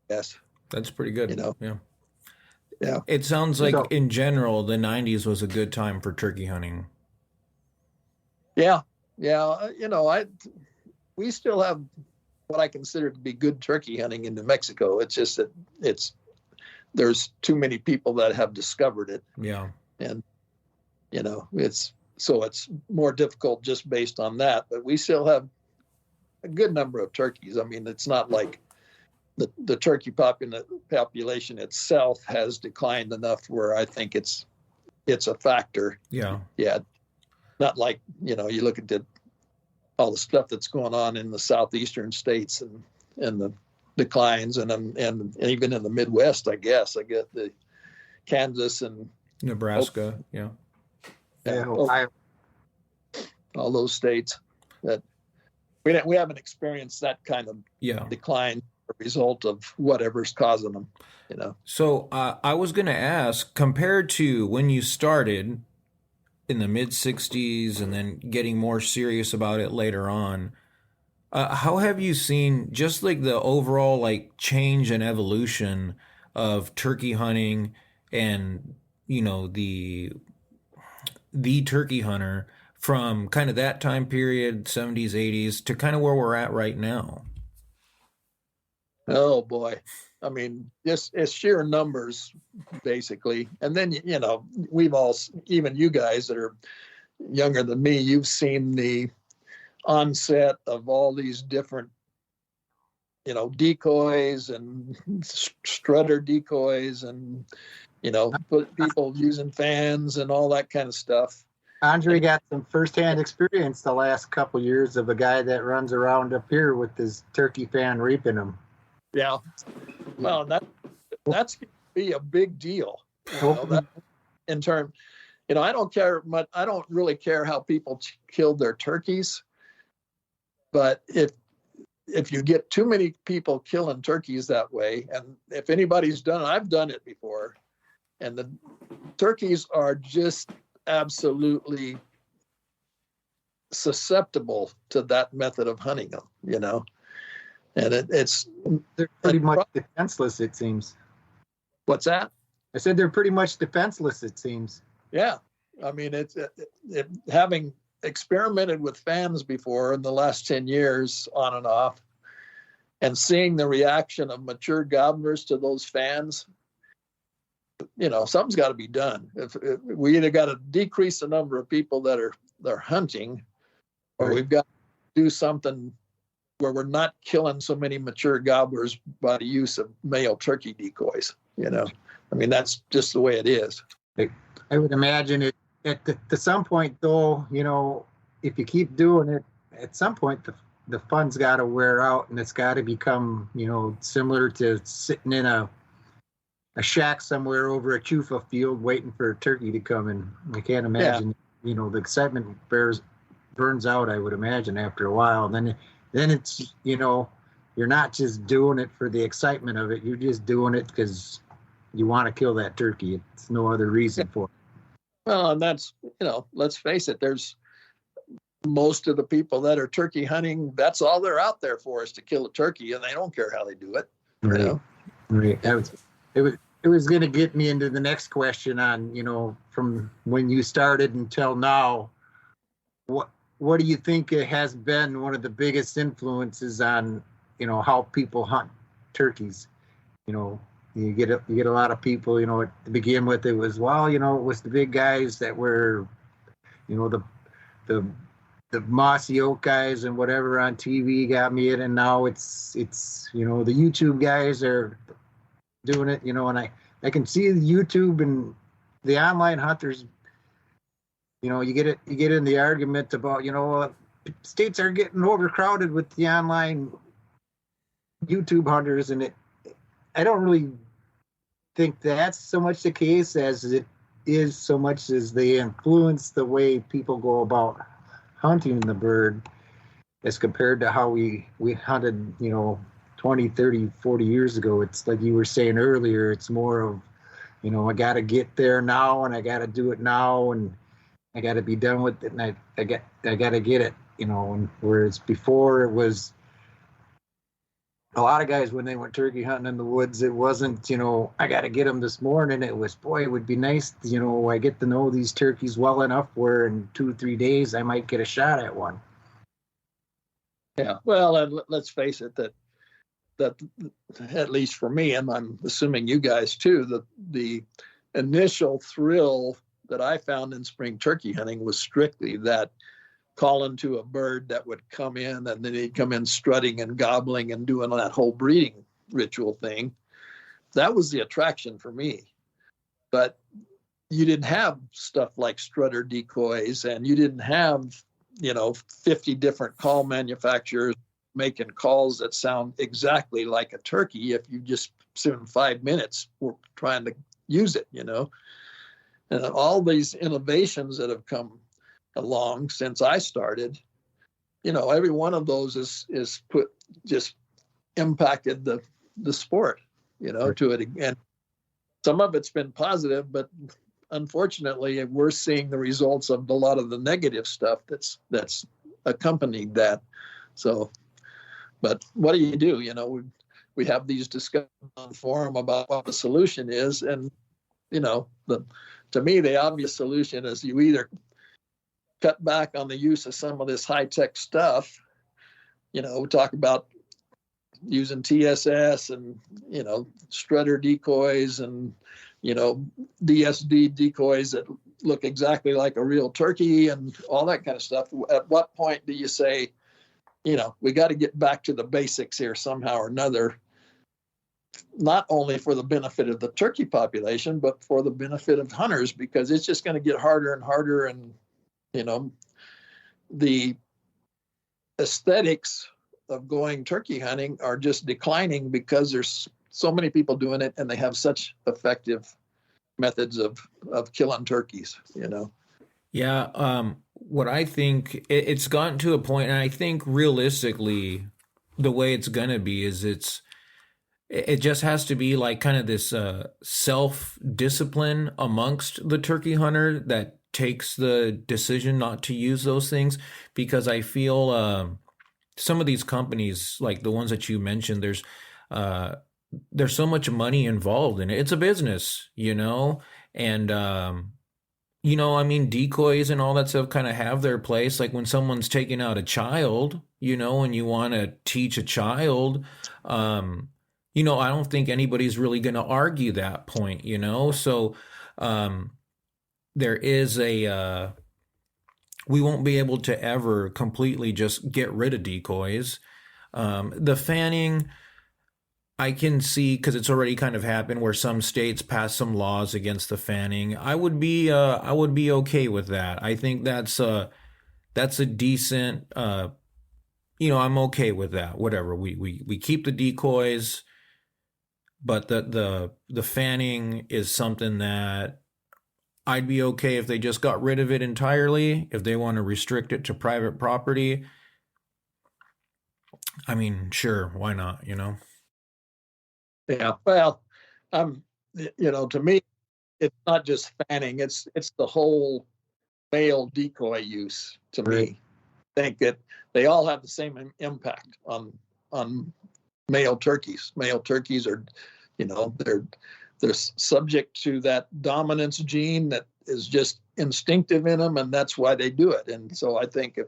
Yes. That's pretty good. Yeah. Yeah. It sounds like in general, the 90s was a good time for turkey hunting. Yeah. Yeah. We still have what I consider to be good turkey hunting in New Mexico. It's just that there's too many people that have discovered it. Yeah. And, it's more difficult just based on that, but we still have a good number of turkeys. I mean, it's not like the turkey population itself has declined enough where I think it's a factor. Yeah. Yeah. Not like, you look at all the stuff that's going on in the southeastern states and the declines and even in the Midwest, I guess. I get the Kansas and Nebraska. Yeah. Ohio. All those states that we haven't experienced that kind of decline as a result of whatever's causing them, So I was going to ask, compared to when you started in the mid 60s and then getting more serious about it later on, how have you seen just like the overall like change and evolution of turkey hunting and, the turkey hunter from kind of that time period, 70s, 80s, to kind of where we're at right now? Oh boy. I mean, just it's sheer numbers, basically. And then, we've all, even you guys that are younger than me, you've seen the onset of all these different, decoys and strutter decoys and, people using fans and all that kind of stuff. Andre got some firsthand experience the last couple years of a guy that runs around up here with his turkey fan reaping them. Yeah. Well, that's going to be a big deal. That, in terms, I don't care much. I don't really care how people killed their turkeys, but if you get too many people killing turkeys that way, and if anybody's done it, I've done it before, and the turkeys are just absolutely susceptible to that method of hunting them, and they're pretty much defenseless, it seems. What's that? I said they're pretty much defenseless, it seems. Yeah. I mean, it's having experimented with fans before in the last 10 years on and off, and seeing the reaction of mature gobblers to those fans, something's got to be done. If we either got to decrease the number of people that are hunting, or we've got to do something where we're not killing so many mature gobblers by the use of male turkey decoys. I mean, that's just the way it is. I would imagine it to some point, though, if you keep doing it, at some point the fun's got to wear out, and it's got to become, similar to sitting in a shack somewhere over a chufa field waiting for a turkey to come in. I can't imagine, the excitement burns out, I would imagine, after a while. And then it's, you're not just doing it for the excitement of it. You're just doing it because you want to kill that turkey. It's no other reason for it. Well, and that's, let's face it, there's most of the people that are turkey hunting, that's all they're out there for, is to kill a turkey, and they don't care how they do it. Right. Right. It was going to get me into the next question on, from when you started until now, what do you think has been one of the biggest influences on, how people hunt turkeys? You get a lot of people, to begin with, it was, it was the big guys that were, the mossy oak guys and whatever on TV got me in, and now it's the YouTube guys are doing it, and I can see the YouTube and the online hunters, you get in the argument about, states are getting overcrowded with the online YouTube hunters, and I don't really think that's so much the case as it is so much as they influence the way people go about hunting the bird as compared to how we hunted, 20, 30, 40 years ago. It's like you were saying earlier, it's more of, I got to get there now, and I got to do it now, and I got to be done with it, and I got to get it, and whereas before it was, a lot of guys, when they went turkey hunting in the woods, it wasn't, I got to get them this morning. It was, boy, it would be nice, I get to know these turkeys well enough where in 2-3 days I might get a shot at one. Yeah, well, and let's face it, that at least for me, and I'm assuming you guys too, the initial thrill that I found in spring turkey hunting was strictly that calling to a bird that would come in, and then he'd come in strutting and gobbling and doing that whole breeding ritual thing. That was the attraction for me. But you didn't have stuff like strutter decoys, and you didn't have, 50 different call manufacturers making calls that sound exactly like a turkey if you just spend 5 minutes trying to use it, And all these innovations that have come along since I started, every one of those is just impacted the sport, to it. And some of it's been positive, but unfortunately we're seeing the results of a lot of the negative stuff that's accompanied that. So, but what do you do? We have these discussions on the forum about what the solution is, and to me the obvious solution is you either cut back on the use of some of this high-tech stuff. We talk about using TSS and, strutter decoys and, DSD decoys that look exactly like a real turkey and all that kind of stuff. At what point do you say, we got to get back to the basics here somehow or another, not only for the benefit of the turkey population, but for the benefit of hunters, because it's just going to get harder and harder. And, the aesthetics of going turkey hunting are just declining because there's so many people doing it and they have such effective methods of killing turkeys, Yeah. What I think it's gotten to a point, and I think realistically, the way it's going to be is it just has to be like kind of this self-discipline amongst the turkey hunter that takes the decision not to use those things, because I feel some of these companies, like the ones that you mentioned, there's so much money involved in it. It's a business, and I mean, decoys and all that stuff kind of have their place. Like when someone's taking out a child, and you want to teach a child, I don't think anybody's really going to argue that point, So there is we won't be able to ever completely just get rid of decoys. The fanning, I can see, because it's already kind of happened where some states pass some laws against the fanning. I would be okay with that. I think that's a decent, I'm okay with that. Whatever, we keep the decoys, but the fanning is something that I'd be okay if they just got rid of it entirely. If they want to restrict it to private property, I mean, sure, why not, Yeah, well, to me, it's not just fanning; it's the whole male decoy use. To me, I think that they all have the same impact on male turkeys. Male turkeys are, they're subject to that dominance gene that is just instinctive in them, and that's why they do it. And so I think if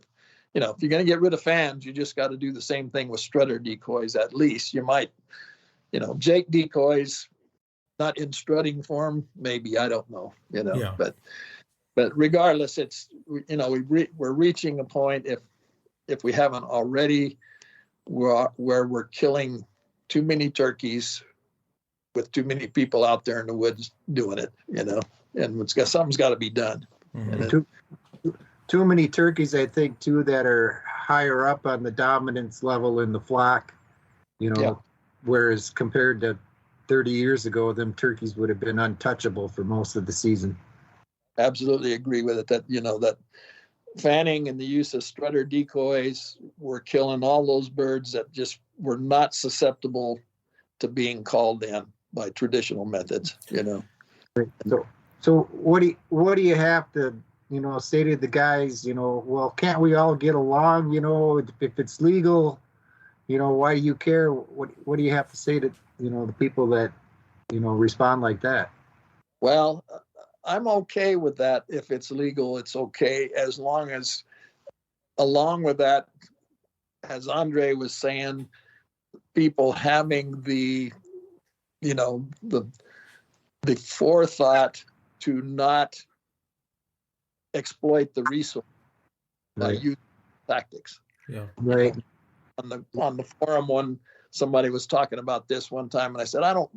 you're going to get rid of fans, you just got to do the same thing with strutter decoys. At least you might. Jake decoys, not in strutting form, maybe, I don't know, Yeah. but regardless, it's, we're reaching a point, if we haven't already, where we're killing too many turkeys with too many people out there in the woods doing it, and something's got to be done. Mm-hmm. Too many turkeys, I think, too, that are higher up on the dominance level in the flock, Yeah. Whereas compared to 30 years ago, them turkeys would have been untouchable for most of the season. Absolutely agree with it. That, that fanning and the use of strutter decoys were killing all those birds that just were not susceptible to being called in by traditional methods, So what do you have to, say to the guys, well, can't we all get along, if it's legal? Why do you care? What do you have to say to, the people that, respond like that? Well, I'm okay with that. If it's legal, it's okay. As long as, along with that, as Andre was saying, people having the forethought to not exploit the resource by using tactics. Yeah. Right. On the forum, when somebody was talking about this one time, and I said, I don't,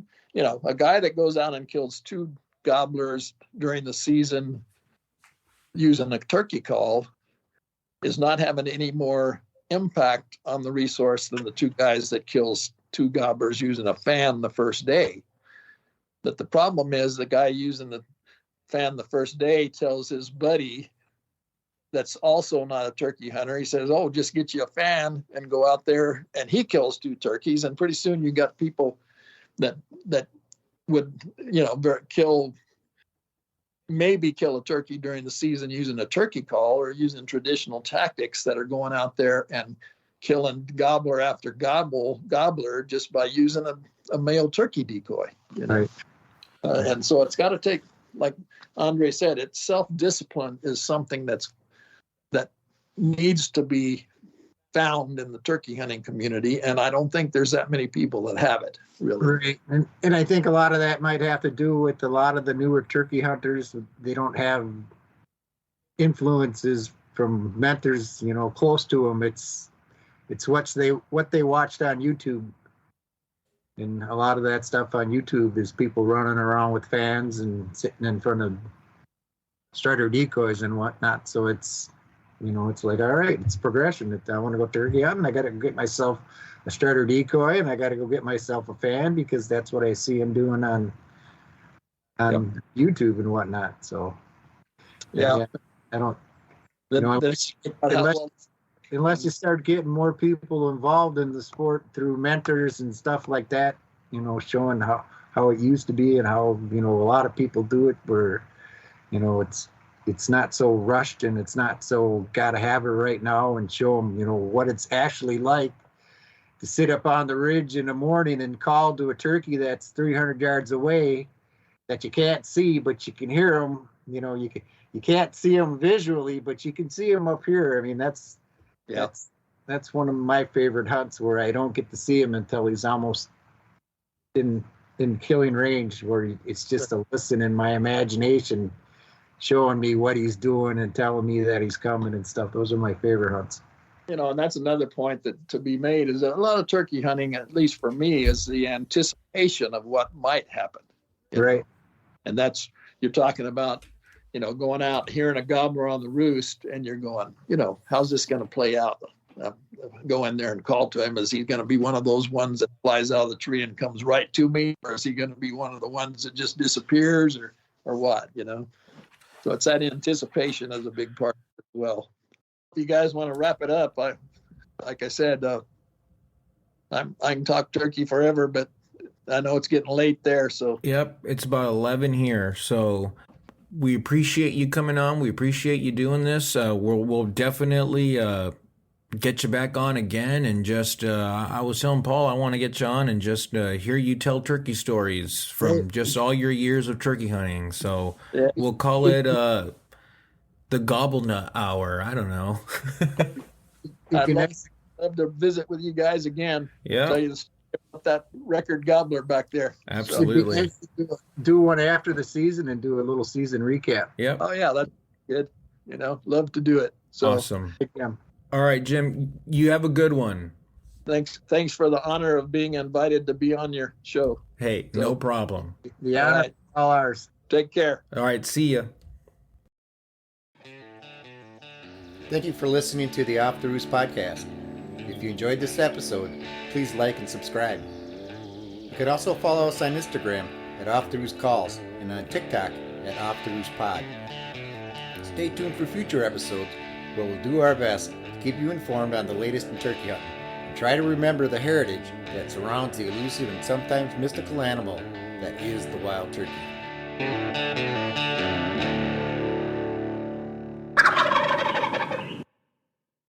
a guy that goes out and kills 2 gobblers during the season using a turkey call is not having any more impact on the resource than the 2 guys that kills 2 gobblers using a fan the first day. But the problem is the guy using the fan the first day tells his buddy that's also not a turkey hunter, he says, oh, just get you a fan and go out there, and he kills 2 turkeys. And pretty soon you got people that would, kill a turkey during the season using a turkey call or using traditional tactics that are going out there and killing gobbler after gobbler just by using a male turkey decoy. Right. And so it's got to take, like Andre said, self-discipline is something that needs to be found in the turkey hunting community, and I don't think there's that many people that have it, really. Right. And I think a lot of that might have to do with a lot of the newer turkey hunters. They don't have influences from mentors, close to them. It's what they watched on YouTube. And a lot of that stuff on YouTube is people running around with fans and sitting in front of starter decoys and whatnot. So it's like, all right, it's progression. If I want to go turkey hunting, I got to get myself a starter decoy, and I got to go get myself a fan, because that's what I see them doing on YouTube and whatnot. So I don't, unless you start getting more people involved in the sport through mentors and stuff like that, showing how it used to be and how, a lot of people do it where, it's not so rushed and it's not so gotta have it right now, and show them, what it's actually like to sit up on the ridge in the morning and call to a turkey that's 300 yards away that you can't see, but you can hear them. You can't see them visually, but you can see them up here. I mean, that's one of my favorite hunts, where I don't get to see him until he's almost in killing range, where it's just a listen in my imagination, showing me what he's doing and telling me that he's coming and stuff. Those are my favorite hunts. And that's another point that to be made, is that a lot of turkey hunting, at least for me, is the anticipation of what might happen. Right. And that's, you're talking about, going out, hearing a gobbler on the roost, and you're going, how's this going to play out? Go in there and call to him. Is he going to be one of those ones that flies out of the tree and comes right to me? Or is he going to be one of the ones that just disappears, or what, So it's that anticipation is a big part as well. If you guys want to wrap it up, like I said, I can talk turkey forever, but I know it's getting late there. So yep, it's about 11 here. So we appreciate you coming on. We appreciate you doing this. We'll definitely get you back on again. And just I was telling Paul, I want to get you on and just hear you tell turkey stories from just all your years of turkey hunting. So we'll call it the Gobblenut Hour. I don't know. I'd love to visit with you guys again. Yeah. Tell you the story about that record gobbler back there. Absolutely. So, do one after the season and do a little season recap. Yep. Oh yeah, that's good. Love to do it. So awesome. All right, Jim, you have a good one. Thanks for the honor of being invited to be on your show. Hey, no problem. The honor is all ours. Take care. All right, see ya. Thank you for listening to the Off the Roost podcast. If you enjoyed this episode, please like and subscribe. You could also follow us on Instagram at Off the Roost Calls and on TikTok at Off the Roost Pod. Stay tuned for future episodes where we'll do our best to keep you informed on the latest in turkey hunting and try to remember the heritage that surrounds the elusive and sometimes mystical animal that is the wild turkey.